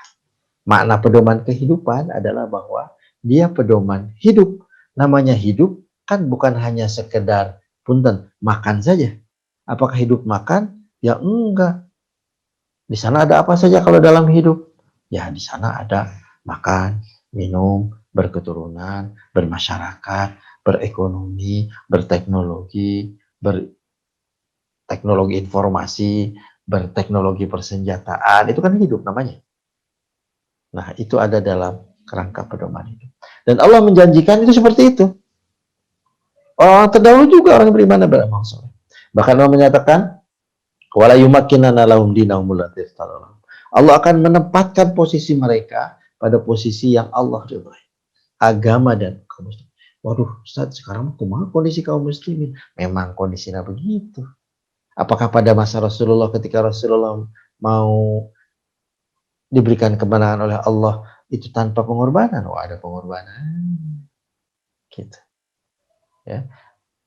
Makna pedoman kehidupan adalah bahwa dia pedoman hidup. Namanya hidup kan bukan hanya sekedar punten makan saja. Apakah hidup makan? Ya enggak. Di sana ada apa saja kalau dalam hidup? Ya di sana ada makan, minum, berketurunan, bermasyarakat, berekonomi, berteknologi, berteknologi informasi, berteknologi persenjataan. Itu kan hidup namanya. Nah, itu ada dalam kerangka pedoman hidup. Dan Allah menjanjikan itu seperti itu. Orang terdahulu juga orang beriman dan beramal saleh. Bahkan Allah menyatakan, wala yumakkinana lahum dinahum allati irtadalahum. Allah akan menempatkan posisi mereka pada posisi yang Allah ridhai. Agama dan kaum muslimin. Waduh, Ustaz, sekarang kumaha kondisi kaum muslimin? Memang kondisinya begitu. Apakah pada masa Rasulullah ketika Rasulullah mau diberikan kemenangan oleh Allah itu tanpa pengorbanan? Oh, ada pengorbanan. Gitu. Ya.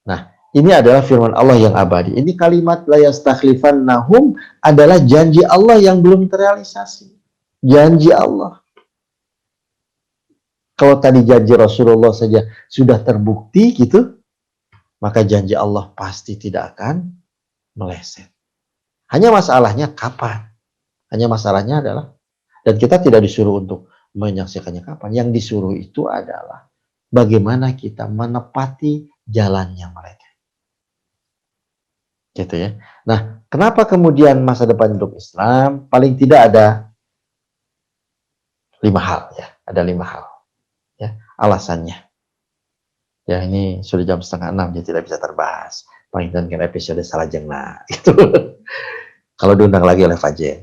Nah, ini adalah firman Allah yang abadi. Ini kalimat la yastakhlifannahum adalah janji Allah yang belum terrealisasi. Janji Allah. Kalau tadi janji Rasulullah saja sudah terbukti gitu, maka janji Allah pasti tidak akan meleset. Hanya masalahnya kapan? Hanya masalahnya adalah, dan kita tidak disuruh untuk menyaksikannya kapan. Yang disuruh itu adalah bagaimana kita menepati jalannya mereka. Gitu ya. Nah, kenapa kemudian masa depan hidup Islam paling tidak ada 5 hal ya, ada 5 hal ya alasannya. Ya ini sudah jam 5:30 jadi tidak bisa terbahas. Paling dengan episode salah jengna itu. Kalau diundang lagi oleh Fajen.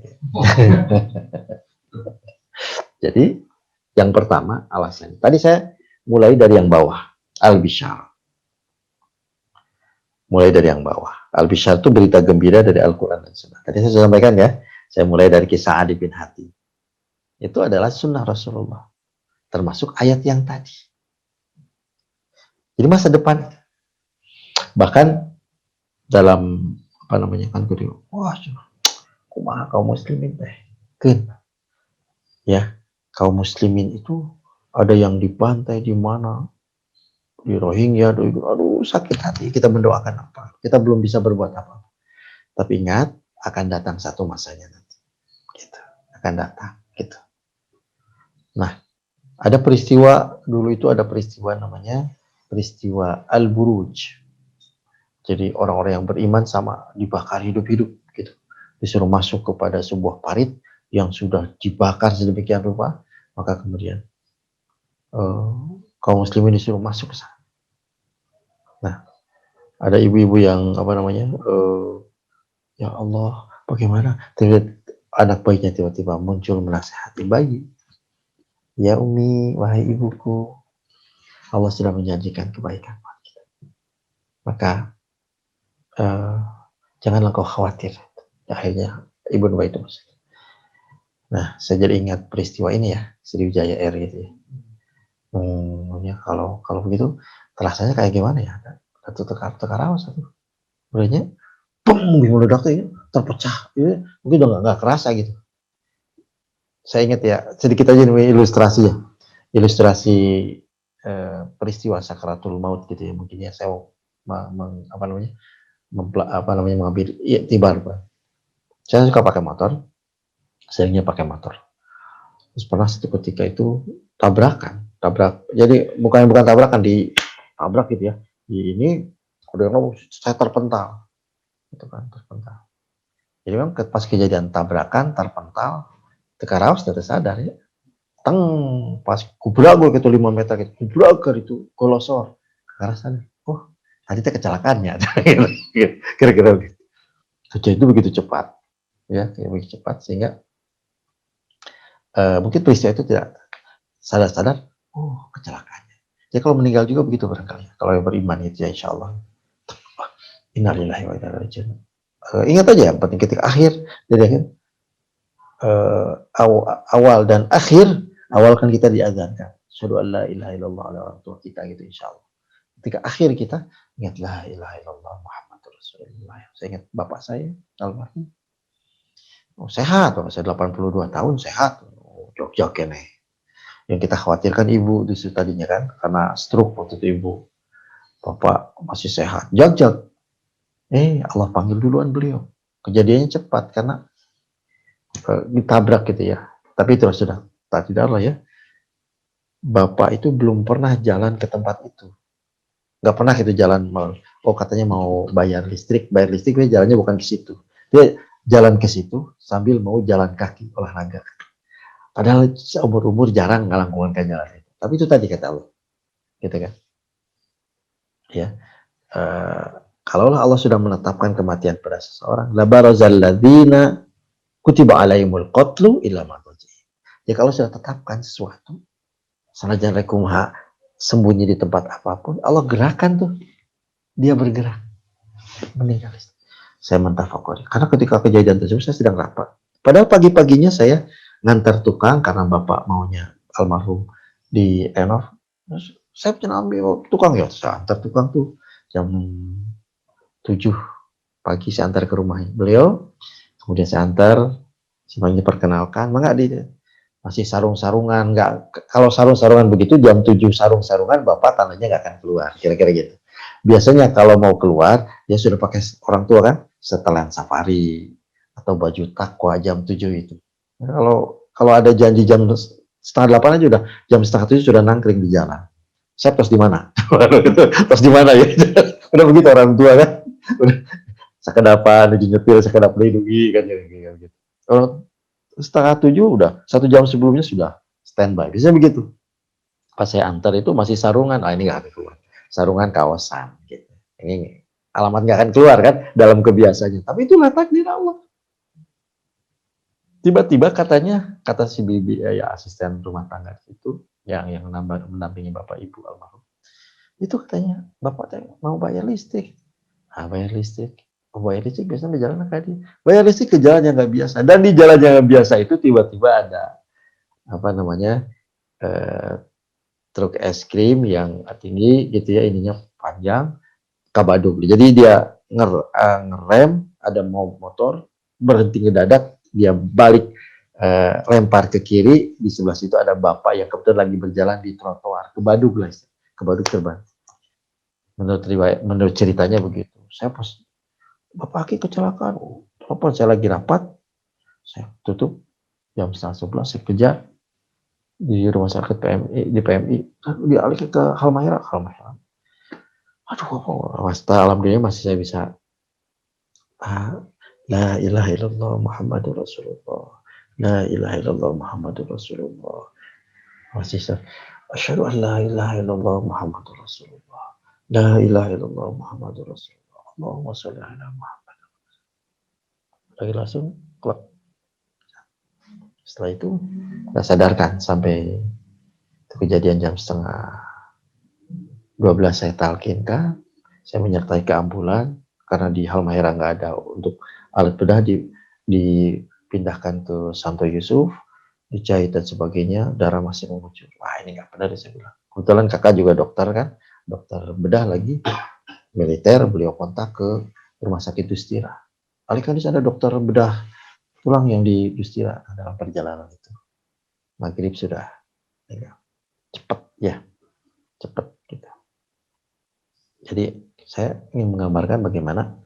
Jadi yang pertama alasan. Tadi saya mulai dari yang bawah, al-bisyar. Mulai dari yang bawah. Al-bisyar itu berita gembira dari Al-Quran dan Sunnah. Tadi saya sudah sampaikan ya. Saya mulai dari kisah Adi bin Hatim. Itu adalah sunnah Rasulullah. Termasuk ayat yang tadi. Jadi masa depan. Bahkan dalam apa namanya kan wah kumaha kaum muslimin teh. Ya, kaum muslimin itu ada yang dibantai di mana? Di Rohingya, aduh sakit hati, kita mendoakan apa? Kita belum bisa berbuat apa. Tapi ingat, akan datang satu masanya nanti. Gitu. Akan datang, gitu. Nah, ada peristiwa, dulu itu ada peristiwa namanya peristiwa Al-Buruj. Jadi orang-orang yang beriman sama dibakar hidup-hidup, gitu. Disuruh masuk kepada sebuah parit yang sudah dibakar sedemikian rupa, maka kemudian kaum muslimin disuruh masuk ke sana. Nah, ada ibu-ibu yang apa namanya, ya Allah, bagaimana? Anak bayinya tiba-tiba muncul menasihati bayi. Ya Umi, wahai ibuku, Allah sudah menjanjikan kebaikan. Maka janganlah kau khawatir. Akhirnya ibu bayi itu masuk. Nah, saya jadi ingat peristiwa ini ya, Sriwijaya Air gitu ya. Ya kalau begitu terasanya kayak gimana ya? Satu tekarawas satu. Mulainya pung meledak ya, terpecah. Ya, mungkin udah nggak kerasa gitu. Saya ingat ya, sedikit aja nih ilustrasi ya. Ilustrasi peristiwa sakaratul maut gitu ya. Mungkin ya saya mengambil iktibar. Saya suka pakai motor. Seringnya pakai motor. Terus pernah satu ketika itu tabrak. Jadi bukan tabrakan, ditabrak gitu ya. Di ini udah saya terpental. Itu kan terpental. Jadi memang pas kejadian tabrakan, terpental, tekarawas sudah sadar ya. Teng, pas kubrak gue gitu 5 meter gitu, kubrak itu golosor. Tekarawas sadar. Oh, tadi itu kecelakaannya. Kira-kira gitu. Kejadian itu begitu cepat. Ya, begitu cepat sehingga mungkin peristiwa itu tidak sadar-sadar, oh kecelakaannya. Jadi kalau meninggal juga begitu barangkali. Kalau yang beriman itu ya insya Allah. Innalillahi wa inna ilaihi raji'un. Ingat aja yang penting ketika akhir, dari akhir, awal dan akhir, awal kan kita diazankan. Asyhadu an la ilaha illallah ala orang tua kita gitu insya Allah. Ketika akhir kita, ingat la ilaha illallah Muhammadur Rasulullah. Saya ingat bapak saya, almarhum. Sehat, bapak saya 82 tahun, sehat. Jog-jog ya nih. Yang kita khawatirkan ibu justru tadinya kan, karena stroke waktu itu ibu. Bapak masih sehat, jog-jog. Allah panggil duluan beliau. Kejadiannya cepat karena ditabrak gitu ya. Tapi itu sudah tak tidak lah ya. Bapak itu belum pernah jalan ke tempat itu. Nggak pernah itu jalan. Katanya mau bayar listrik dia jalannya bukan ke situ. Dia jalan ke situ sambil mau jalan kaki olahraga. Padahal umur jarang ngelangkungan jalan itu. Tapi itu tadi kata Allah. Gitu kan. Ya. Kalaulah Allah sudah menetapkan kematian pada seseorang, la barazal ladzina kutiba alaihimul qatlu illa ma jadi kalau sudah tetapkan sesuatu, sanajan rekumha sembunyi di tempat apapun, Allah gerakan tuh. Dia bergerak. Meninggal. Saya mentafakuri. Karena ketika kejadian tersebut saya sedang rapat. Padahal pagi-paginya saya ngantar tukang karena bapak maunya almarhum di Enov. Saya pernah ambil tukang ya, saya antar tukang tuh jam 7 pagi saya antar ke rumahnya beliau, kemudian saya antar, semuanya perkenalkan, maka dia masih sarung-sarungan, kalau sarung-sarungan begitu jam 7 sarung-sarungan bapak tandanya nggak akan keluar, kira-kira gitu. Biasanya kalau mau keluar, dia sudah pakai orang tua kan, setelan safari atau baju takwa jam 7 itu. Nah, kalau ada janji jam setengah 8 aja udah jam setengah 7 sudah nangkring di jalan. Saya tos di mana? Tos di mana ya? Udah begitu orang tua kan. Udah sekedapan lagi nyetir, sekedap lindungi kan gitu. Kalau setengah 7 udah 1 jam sebelumnya sudah standby. Biasanya begitu. Pas saya antar itu masih sarungan. Ah, ini nggak akan keluar. Sarungan kawasan. Gitu. Ini alamat nggak akan keluar kan dalam kebiasaannya. Tapi itulah takdir Allah. Tiba-tiba katanya, kata si bibi ya asisten rumah tangga itu yang mendampingi bapak ibu almarhum. Itu katanya bapak mau bayar listrik. Ah, bayar listrik. Oh, bayar listrik biasanya di jalan kali. Bayar listrik ke jalan yang nggak biasa. Dan di jalan yang nggak biasa itu tiba-tiba ada apa namanya truk es krim yang tinggi gitu ya, ininya panjang, kabaduk. Jadi dia ngerem, ada motor berhenti ngedadak, dia balik lempar ke kiri, di sebelah situ ada bapak yang kebetulan lagi berjalan di trotoar, kebaduk lah, kebaduk terbang. Menurut ceritanya begitu. Saya pas bapak Aki kecelakaan, telepon saya lagi rapat, saya tutup jam 10:30 saya kejar di rumah sakit PMI, di PMI, dialihkan ke Halmahera. Aduh, alhamdulillah masih saya bisa. La ilaha illallah Muhammadur Rasulullah. La ilaha illallah Muhammadur Rasulullah. Masih saya. Asyhadu an la ilaha illallah Muhammadur Rasulullah. La ilaha illallah Muhammadur Rasulullah. Allahumma sholli ala Muhammad. Lagi langsung klak. Setelah itu saya sadarkan sampai kejadian jam 11:30 saya talkinkan, saya menyertai ke ambulan karena di Halmahera nggak ada untuk alat bedah, dipindahkan ke Santo Yusuf, dijahit dan sebagainya, darah masih mengucur. Wah, ini nggak benar, saya bilang. Kebetulan kakak juga dokter kan, dokter bedah lagi, militer, beliau kontak ke rumah sakit Dustira. Alihkan di sana dokter bedah tulang yang di Dustira. Dalam perjalanan itu maghrib sudah cepat ya, cepat gitu. Jadi saya ingin menggambarkan bagaimana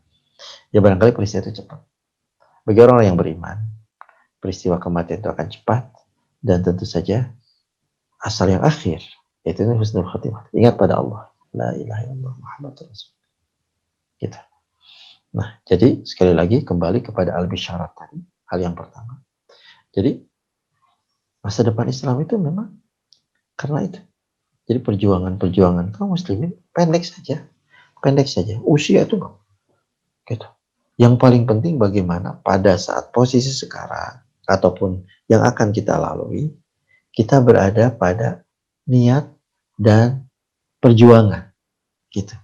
ya barangkali peristiwa itu cepat. Bagi orang yang beriman, peristiwa kematian itu akan cepat dan tentu saja asal yang akhir, yaitu husnul khatimah. Ingat pada Allah. La ilaha illallah Muhammadur Rasulullah. Gitu. Nah, jadi sekali lagi kembali kepada al-bisyarat tadi, hal yang pertama. Jadi masa depan Islam itu memang karena itu. Jadi perjuangan kaum muslimin pendek saja. Usia itu enggak. Gitu. Yang paling penting bagaimana pada saat posisi sekarang ataupun yang akan kita lalui, kita berada pada niat dan perjuangan. Gitu.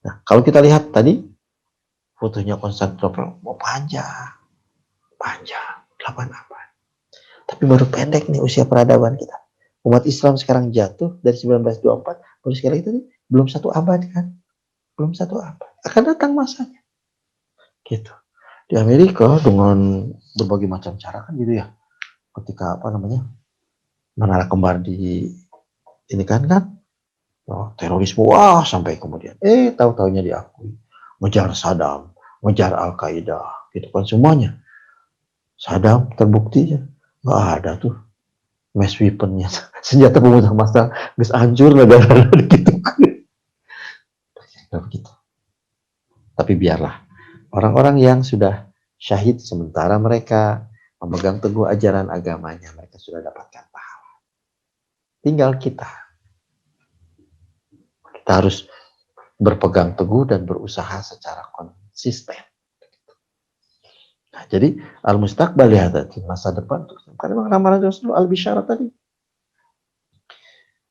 Nah, kalau kita lihat tadi fotonya Konstantinopel mau panjang, 8 abad. Tapi baru pendek nih usia peradaban kita. Umat Islam sekarang jatuh dari 1924, baru sekali itu nih, belum 1 abad kan? Belum 1 abad. Akan datang masanya. Gitu. Di Amerika dengan berbagai macam cara kan gitu ya. Ketika menara kembar di ini kan terorisme wah sampai kemudian tahu-taunya diakui. Ngejar Saddam, ngejar Al-Qaeda, gitu kan semuanya. Saddam terbukti ya nggak ada tuh mass weaponnya, senjata pemutus massa geus hancur negara gitu. Nggak begitu. Tapi biarlah orang-orang yang sudah syahid sementara mereka memegang teguh ajaran agamanya, mereka sudah dapatkan pahala. Tinggal kita harus berpegang teguh dan berusaha secara konsisten. Nah, jadi al-mustaqbal ya tadi, masa depan, karena memang ramalan Rasulullah al-bisyarat tadi.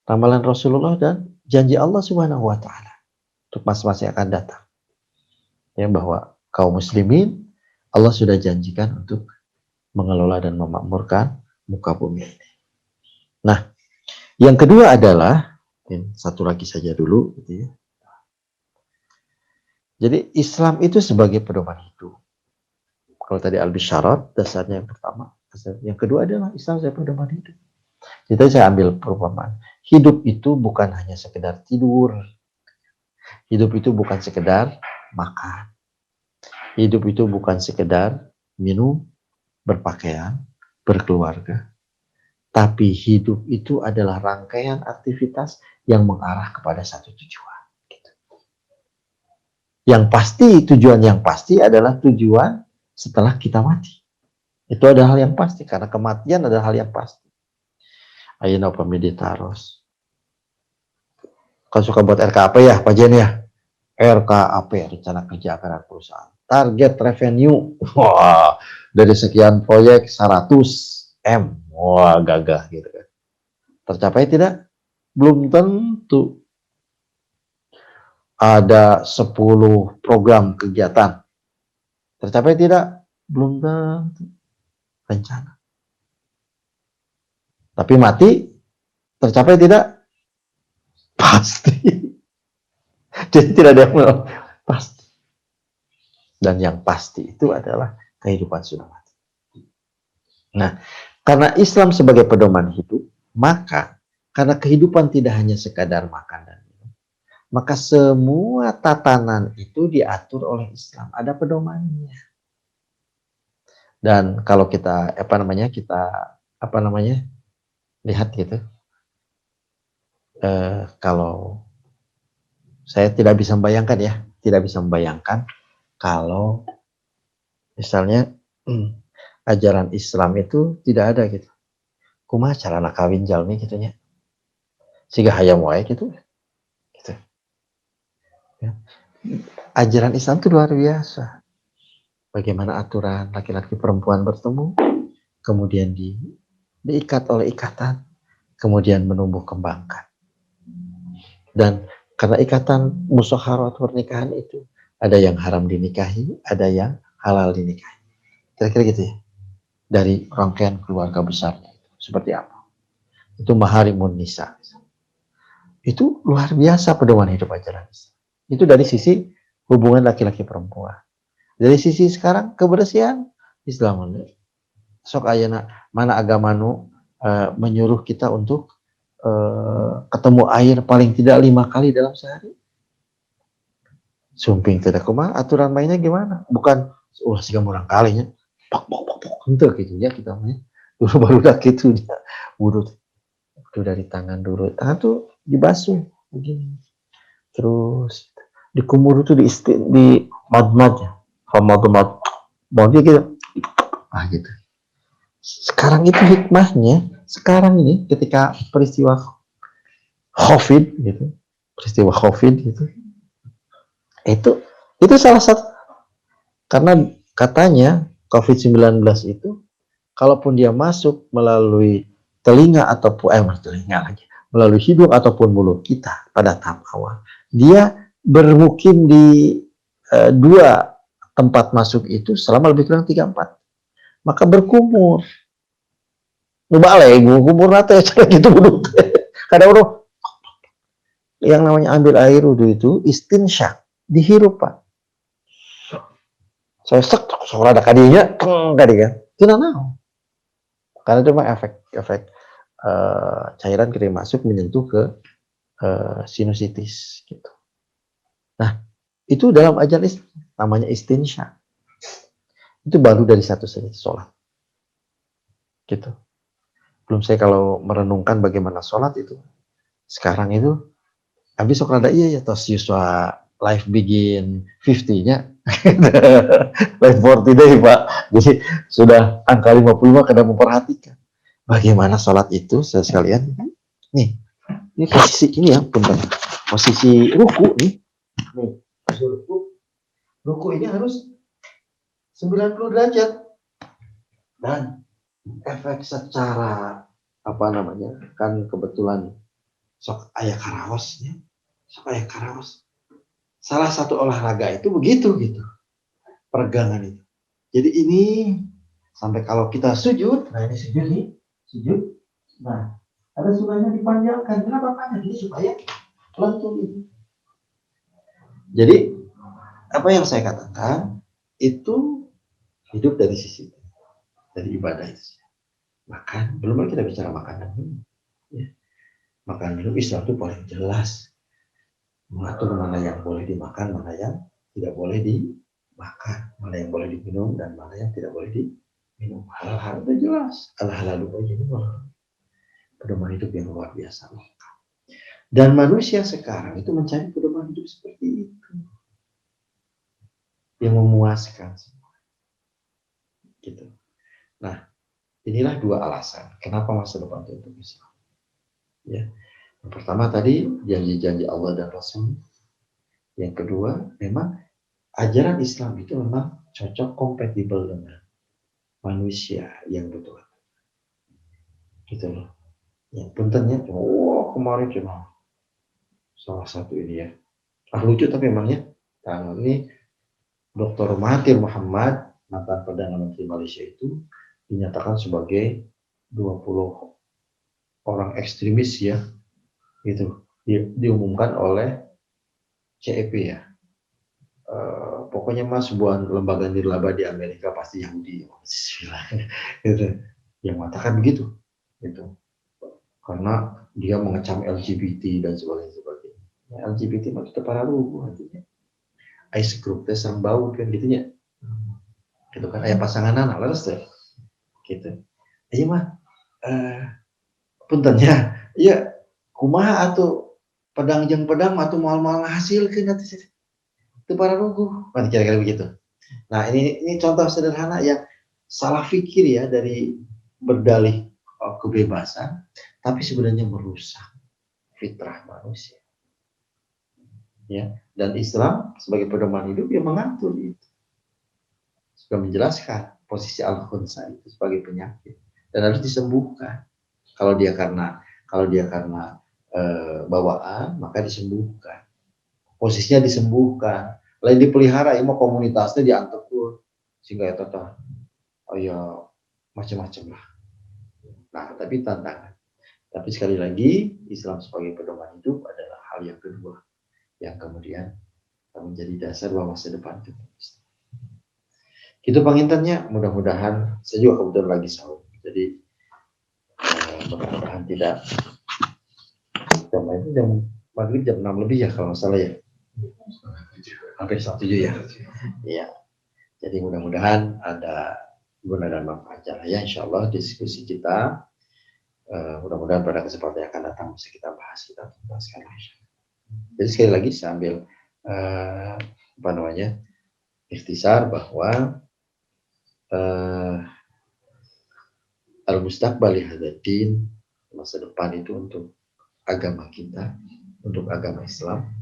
Ramalan Rasulullah dan janji Allah Subhanahu wa taala untuk masa-masa yang akan datang. Ya, bahwa kaum muslimin Allah sudah janjikan untuk mengelola dan memakmurkan muka bumi ini. Nah, yang kedua adalah satu lagi saja dulu gitu ya. Jadi Islam itu sebagai pedoman hidup. Kalau tadi al-bisyarat dasarnya yang pertama, yang kedua adalah Islam sebagai pedoman hidup. Jadi saya ambil perumpamaan. Hidup itu bukan hanya sekedar tidur. Hidup itu bukan sekedar makan. Hidup itu bukan sekedar minum, berpakaian, berkeluarga. Tapi hidup itu adalah rangkaian aktivitas yang mengarah kepada satu tujuan. Gitu. Yang pasti, tujuan yang pasti adalah tujuan setelah kita mati. Itu adalah hal yang pasti, karena kematian adalah hal yang pasti. Ayeuna upami ditaros. Kan suka buat RKAP ya, Pak Jen ya? RKAP, rencana kerja anggaran perusahaan. Target revenue, wah, dari sekian proyek 100 M. Wah, gagah gitu kan. Tercapai tidak? Belum tentu. Ada 10 program kegiatan. Tercapai tidak? Belum tentu. Rencana. Tapi mati, tercapai tidak? Pasti. Jadi tidak ada yang pasti. Dan yang pasti itu adalah kehidupan sudah mati. Nah, karena Islam sebagai pedoman hidup, maka karena kehidupan tidak hanya sekadar makan dan minum, maka semua tatanan itu diatur oleh Islam. Ada pedomannya. Dan kalau kita lihat gitu, kalau saya tidak bisa membayangkan kalau misalnya ajaran Islam itu tidak ada gitu. Kumaha carana kawin jalmi gitu nya. Siga hayam wae gitu. Gitu. Ya. Ajaran Islam itu luar biasa. Bagaimana aturan laki-laki perempuan bertemu, kemudian diikat oleh ikatan, kemudian menumbuh kembangkan. Dan karena ikatan musyawarah atau pernikahan itu, ada yang haram dinikahi, ada yang halal dinikahi. Kira-kira gitu ya. Dari rangkaian keluarga besarnya itu. Seperti apa? Itu maharimun nisa. Itu luar biasa pedoman hidup ajaran Islam. Itu dari sisi hubungan laki-laki perempuan. Dari sisi sekarang kebersihan Islam. Sok ayeuna mana agama nu menyuruh kita untuk ketemu air paling tidak 5 kali dalam sehari. Sumping tidak kumaha aturan mainnya gimana? Bukan siga murang kalinya. Pok henteu gitu ya kita mah. Dulu baru dah gitu ya. Wudu dari tangan dulu. Tangan tuh dibasuh begini. Terus dikumur tuh di mad ya. Hamad mau dia gitu. Gitu. Sekarang itu hikmahnya, sekarang ini ketika peristiwa COVID gitu, itu salah satu, karena katanya COVID-19 itu kalaupun dia masuk melalui telinga ataupun melalui hidung ataupun mulut kita pada tahap awal, dia bermukim di 2 tempat masuk itu selama lebih kurang 3-4, maka berkumur. Nu balik, kumur nate cara gitu kudu. Kadang orang yang namanya ambil air wudhu itu istinsyak, dihirup Pak. Saya seorang ada kadinya, tadi kan. Itu naon. Karena itu mah efek cairan ketika masuk menyentuh ke sinusitis gitu. Nah, itu dalam ajaran Islam namanya istinsyak. Itu baru dari satu saja sholat. Gitu. Belum saya kalau merenungkan bagaimana sholat itu. Sekarang itu habis sok rada iya ya tos yuswa life begin 50-nya. Life 40 day Pak. Jadi sudah angka 55 kadang memperhatikan. Bagaimana sholat itu sekalian. Nih, ini posisi ini ya, posisi ruku nih. Nih, ruku ini harus 90 derajat. Dan efek secara kan kebetulan sok aya karaosnya. Salah satu olahraga itu begitu gitu. Peregangan itu. Jadi ini sampai kalau kita sujud, nah ini sujud. Nah, ada sunahnya dipanjangkan. Kenapa panjang? Ini supaya lentur ini. Jadi apa yang saya katakan itu hidup dari sisi dari ibadah itu. Makan, belum lagi kita bicara makan dan minum. Ya. Makan minum Islam itu paling jelas. mengatur mana yang boleh dimakan, mana yang tidak boleh dimakan, mana yang boleh diminum dan mana yang tidak boleh diminum. Hal-hal itu jelas. Al-halalu bayyinun. Pedoman hidup yang luar biasa. Dan manusia sekarang itu mencari pedoman hidup seperti itu, yang memuaskan semua. Gitu. Nah, inilah dua alasan kenapa masa depan itu untuk Islam. Ya. Yang pertama tadi janji-janji Allah dan Rasul. Yang kedua, memang ajaran Islam itu memang cocok kompatibel dengan manusia yang betul. Gitu loh. Yang puntennya, kemarin cuma salah satu ini ya. Lucu tapi memangnya. Nah, ini Dr. Mahathir Muhammad, mantan Perdana Menteri Malaysia itu dinyatakan sebagai 20 orang ekstremis ya. Gitu. Diumumkan oleh CEP ya. Pokoknya mas sebuah lembaga nirlaba di Amerika pasti Yahudi gitu. Yang mengatakan begitu gitu. Karena dia mengecam LGBT dan sebagainya. Ya, LGBT maksudnya para rubuh artinya. Ice group serang bau kan gitunya. Gitu kan kayak pasangan anak laras deh. Gitu. Iya mah puntennya. Iya kumaha atuh pedang jeung pedang atuh moal-moal hasil ke nanti itu para rubuh. Kira-kira begitu. Nah, ini contoh sederhana yang salah pikir ya dari berdalih kebebasan, tapi sebenarnya merusak fitrah manusia. Ya, dan Islam sebagai pedoman hidup yang mengatur itu. Sudah menjelaskan posisi al-khunsa itu sebagai penyakit dan harus disembuhkan. Kalau dia karena bawaan, maka disembuhkan. Posisinya disembuhkan. Lain dipelihara, ini mau komunitasnya diantekun sehingga ya tetap macam-macam lah. Nah, tapi tantangan. Tapi sekali lagi, Islam sebagai pedoman hidup adalah hal yang kedua yang kemudian menjadi dasar bahwa masa depan itu. Itu pengintannya, mudah-mudahan saya juga kebetulan lagi sahur. Jadi mudah-mudahan tidak jam maghrib jam 6 lebih ya kalau nggak salah ya. Hampir 7 ya. Iya. Jadi mudah-mudahan ada guna dan manfaatnya ya, insya Allah diskusi kita mudah-mudahan pada kesempatan yang akan datang bisa kita bahas sekali. Jadi sekali lagi sambil ikhtisar bahwa al-mustaqbali hadatin masa depan itu untuk agama kita, untuk agama Islam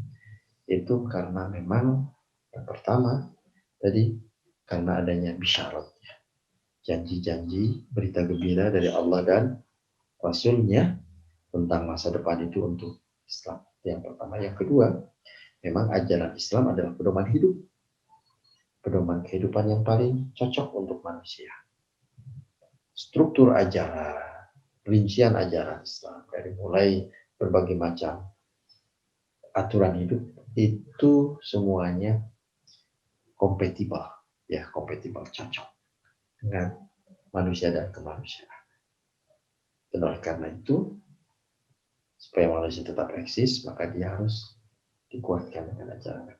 itu karena memang yang pertama tadi karena adanya bisyarat, janji-janji berita gembira dari Allah dan Rasulnya tentang masa depan itu untuk Islam. Yang pertama. Yang kedua, memang ajaran Islam adalah pedoman hidup. Pedoman kehidupan yang paling cocok untuk manusia. Struktur ajaran, rincian ajaran Islam, dari mulai berbagai macam aturan hidup, itu semuanya kompatibel, cocok dengan manusia dan kemanusiaan. Dan oleh karena itu, supaya manusia tetap eksis, maka dia harus dikuatkan dengan ajaran.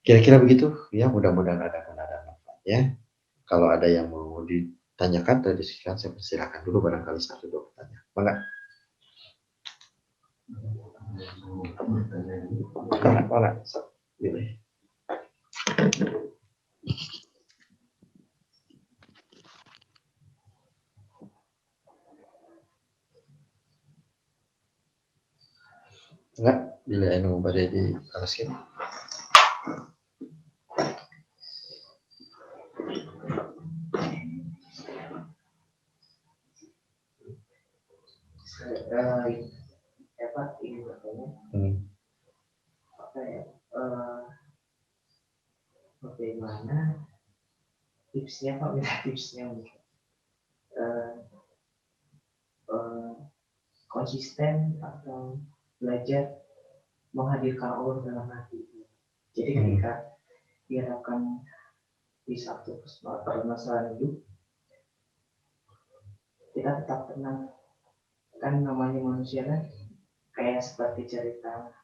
Kira-kira begitu, ya mudah-mudahan ada guna dan manfaat ya. Kalau ada yang mau ditanyakan atau diskusikan, saya persilakan dulu barangkali 1-2 pertanyaan. Mana? Pilih. Enggak, bila anu pada di alas ini. Ingin bertanya. Bagaimana tipsnya Pak? Tipsnya konsisten atau belajar menghadirkan Allah dalam hati. Jadi ketika dihadapkan di satu permasalahan hidup, kita tetap tenang. Kan namanya manusia kan kayak seperti cerita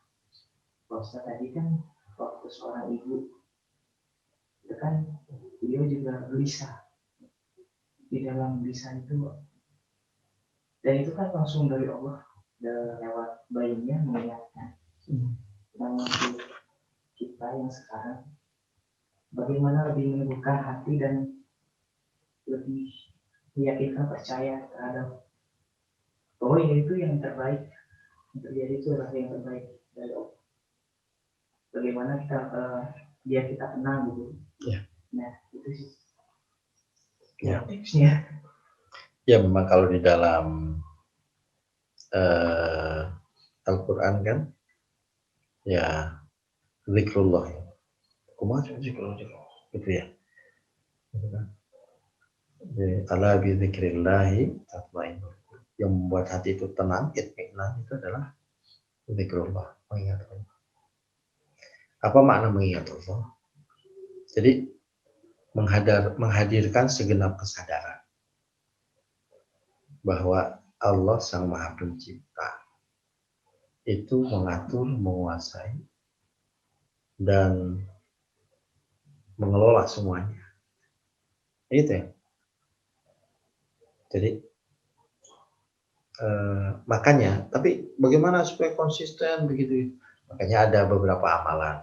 Posta tadi kan, waktu seorang ibu itu kan beliau juga gelisah di dalam gelisah itu, dan itu kan langsung dari Allah lewat bayinya mengingatkan. Dan untuk kita yang sekarang, bagaimana lebih meneguhkan hati dan lebih meyakinkan percaya terhadap bahwa itu yang terbaik yang terjadi, itu adalah yang terbaik dari Allah. Bagaimana kita biar kita tenang gitu. Ya. Nah itu sih Ya. tipsnya. Ya memang kalau di dalam Al-Quran kan, ya zikrullah ya. Kumaha zikrullah gitu ya. Gitu kan. Ala bi dzikrillahi tatmainnul qulub. Yang membuat hati itu tenang, itminan, itu adalah zikrullah, mengingat Allah. Apa makna mengingat Allah? Jadi menghadirkan segenap kesadaran bahwa Allah Sang Maha Pencipta itu mengatur, menguasai, dan mengelola semuanya. Itu ya. Jadi makanya, tapi bagaimana supaya konsisten begitu? Makanya ada beberapa amalan.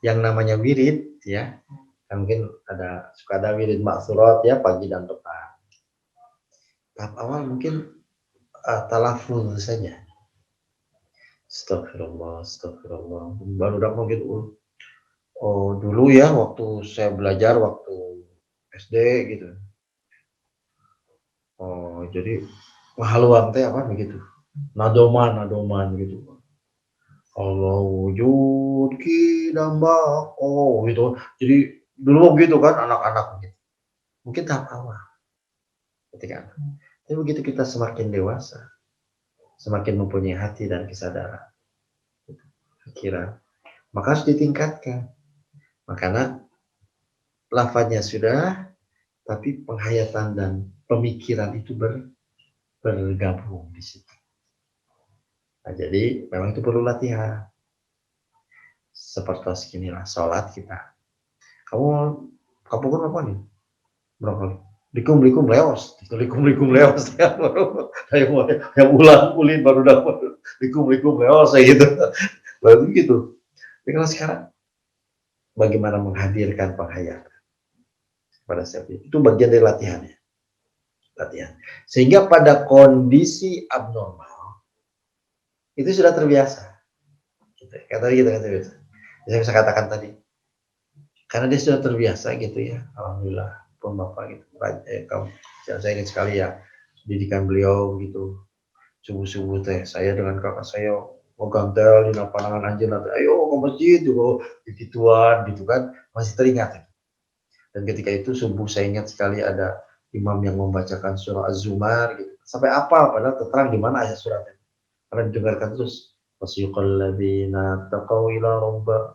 Yang namanya wirid ya, kan mungkin suka ada wirid maksurat ya, pagi dan petang. Tahap awal mungkin talafuz saja. Astagfirullah, astagfirullah. Baru dapat mungkin dulu ya waktu saya belajar waktu SD gitu. Jadi mahaluan teh apa begitu. Nadoman gitu. Allah wujud kidamba gitu. Jadi dulu gitu kan anak-anak gitu. Mungkin tahap awal. Ketika tapi begitu kita semakin dewasa, semakin mempunyai hati dan kesadaran, pikiran, maka harus ditingkatkan. Makanya lafaznya sudah, tapi penghayatan dan pemikiran itu bergabung di situ. Nah, jadi memang itu perlu latihan. Seperti seginilah sholat kita. Kamu kan apa nih? Berapa? Likum leos. Yang ulin baru dapat. Likum leos kayak gitu. Baru gitu. Tapi kalau sekarang bagaimana menghadirkan penghayatan pada saat itu bagian dari latihannya. Sehingga pada kondisi abnormal itu sudah terbiasa. Kata gitu. Saya bisa katakan tadi, karena dia sudah terbiasa gitu ya, alhamdulillah pun bapak gitu. Saya ingin sekali ya didikan beliau gitu. Subuh teh saya dengan kakak saya mau gantel di lapangan anjir nanti, ayo ke masjid juga begituan gitu kan, masih teringat. Dan ketika itu subuh saya ingat sekali ada imam yang membacakan surah Az-Zumar gitu. Sampai apa padahal terang di mana ayat suratnya. Karena didengarkan terus. Wasiqal ladzina taqaw ila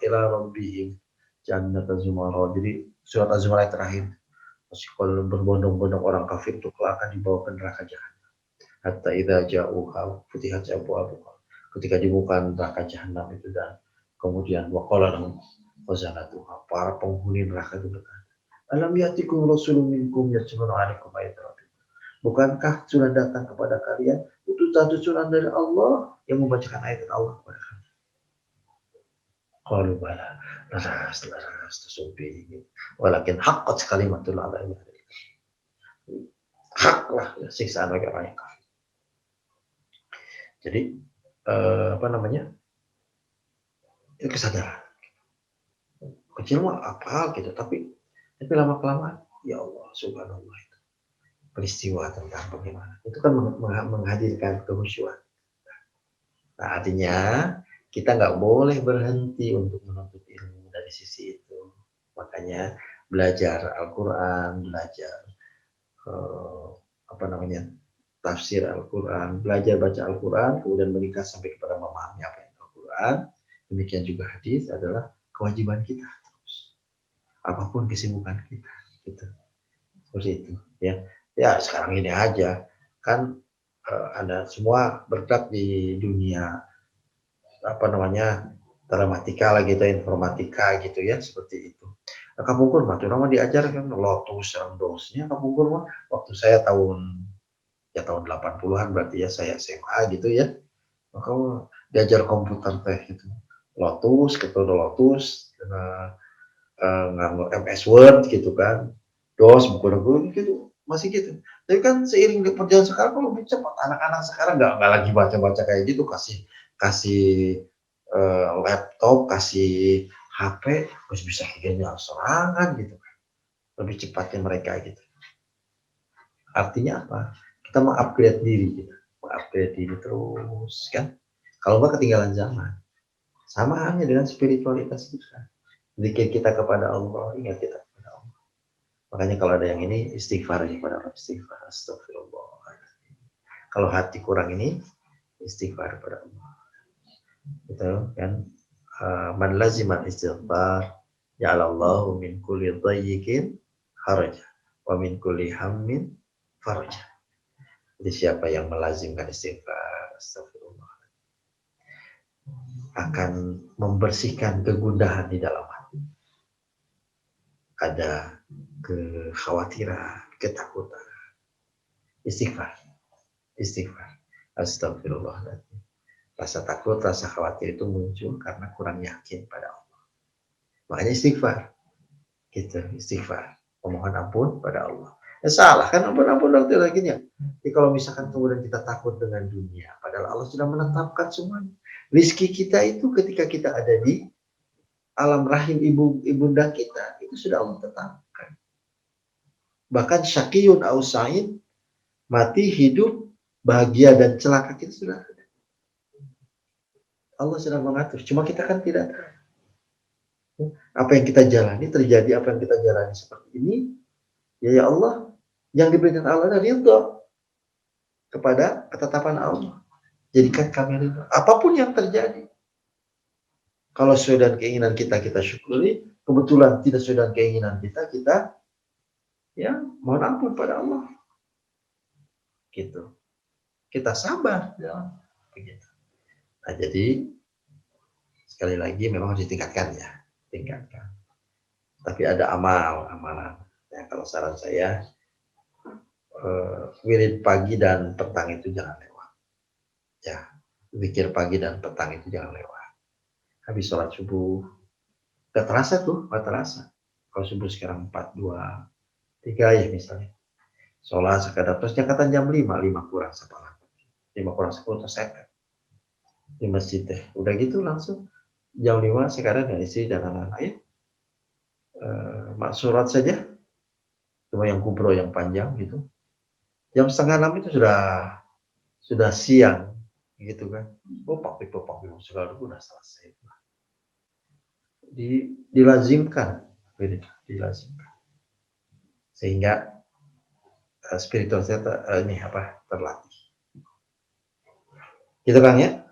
rabbihim jannata zumara. Jadi surat Az-Zumar ayat terakhir. Wasiqal berbondong-bondong orang kafir itu akan dibawa ke neraka jahanam. Hatta idza ja'uha futihat abwabuha. Ketika dibuka neraka jahanam itu dan kemudian waqala lahum khazanatuha, para penghuni neraka itu berkata, alam yatikum rasulun minkum yatluna 'alaikum ayat rabbikum. Bukankah sudah datang kepada kalian utusan dari Allah yang membacakan ayat Allah kepada kalian? Qalu bala, laras tasubih. Walakin haqqat kalimatul azab. Haklah siksaan bagi orang yang kafir. Jadi itu kesadaran. Kecil mah apa gitu, tapi lama kelamaan ya Allah subhanallah itu peristiwa tentang bagaimana itu kan menghadirkan kehusyuan. Nah artinya kita nggak boleh berhenti untuk menuntut ilmu dari sisi itu. Makanya belajar Al-Quran, belajar tafsir Al-Quran, belajar baca Al-Quran, kemudian meningkat sampai kepada memahami apa yang Al-Quran. Demikian juga hadis adalah kewajiban kita terus. Apapun kesibukan kita, gitu. Seperti itu, ya. Ya sekarang ini aja kan Anda semua bergerak di dunia apa namanya telematika lah gitu, informatika gitu ya, seperti itu. Nah, kapungkur mah tuh nama diajarkan lotus dosnya kapungkur mah waktu saya tahun 80-an berarti ya saya SMA gitu ya. Maka diajar komputer teh gitu. Lotus, ketemu Lotus, nganggo MS Word gitu kan. DOS, buku-buku gitu, masih gitu. Tapi kan seiring perjalanan sekarang kok lebih cepat. Anak-anak sekarang nggak lagi baca-baca kayak gitu, kasih kasih laptop, kasih HP, terus bisa kerjanya serangan gitu kan. Lebih cepatnya mereka gitu. Artinya apa? Kita mengupgrade diri kita, mengupgrade diri terus kan. Kalau nggak ketinggalan zaman. Sama halnya dengan spiritualitas kita. Zikir kita kepada Allah, ingat kita kepada Allah. Makanya kalau ada yang ini istighfar kepada Allah, istighfar, astagfirullah. Kalau hati kurang ini istighfar kepada Allah. Gitu kan. Man laziman istighfar ja'alallahu min kulli dhayyikin haraja wa min kulli hammin faraja. Jadi siapa yang melazimkan istighfar, astagfirullah, akan membersihkan kegundahan di dalam hati. Ada kekhawatiran, ketakutan. Istighfar, astagfirullahaladzim. Rasa takut, rasa khawatir itu muncul karena kurang yakin pada Allah. Makanya istighfar, gitu, istighfar, memohon ampun pada Allah. Salah kan, ampun arti lagi ya. Jadi kalau misalkan kemudian kita takut dengan dunia, padahal Allah sudah menetapkan semuanya. Rizki kita itu ketika kita ada di alam rahim ibunda kita, itu sudah Allah tetapkan. Bahkan syaqiyun au sa'id, mati, hidup, bahagia dan celaka kita sudah ada. Allah sudah mengatur. Cuma kita kan tidak tahu. Apa yang kita jalani terjadi, apa yang kita jalani seperti ini, ya Allah, yang diberikan Allah adalah ridha kepada ketetapan Allah. Jadikan kami ridha. Apapun yang terjadi. Kalau sesuai dengan keinginan kita, kita syukuri. Kebetulan tidak sesuai dengan keinginan kita ya mohon ampun pada Allah. Gitu. Kita sabar. Ya. Begitu. Nah, jadi sekali lagi memang harus ditingkatkan ya. Tingkatkan. Tapi ada amalan. Ya, kalau saran saya, wirid pagi dan petang itu jangan lewat. Ya, zikir pagi dan petang itu jangan lewat. Habis sholat subuh, gak terasa tuh, gak terasa. Kalau subuh sekarang 4, 2, 3 ya misalnya. Sholat sekadar, terus nyakatan jam 5 kurang 10. 5 kurang 10 terseket. Di masjid deh. Udah gitu langsung jam 5 sekarang dengan istri dan anak-anak ya. Maksurat saja. Cuma yang kubro yang panjang gitu. Jam 5:30 itu sudah siang gitu kan. Popok segala itu udah selesai. Dilazimkan sehingga spiritualitas terlatih gitu kan ya.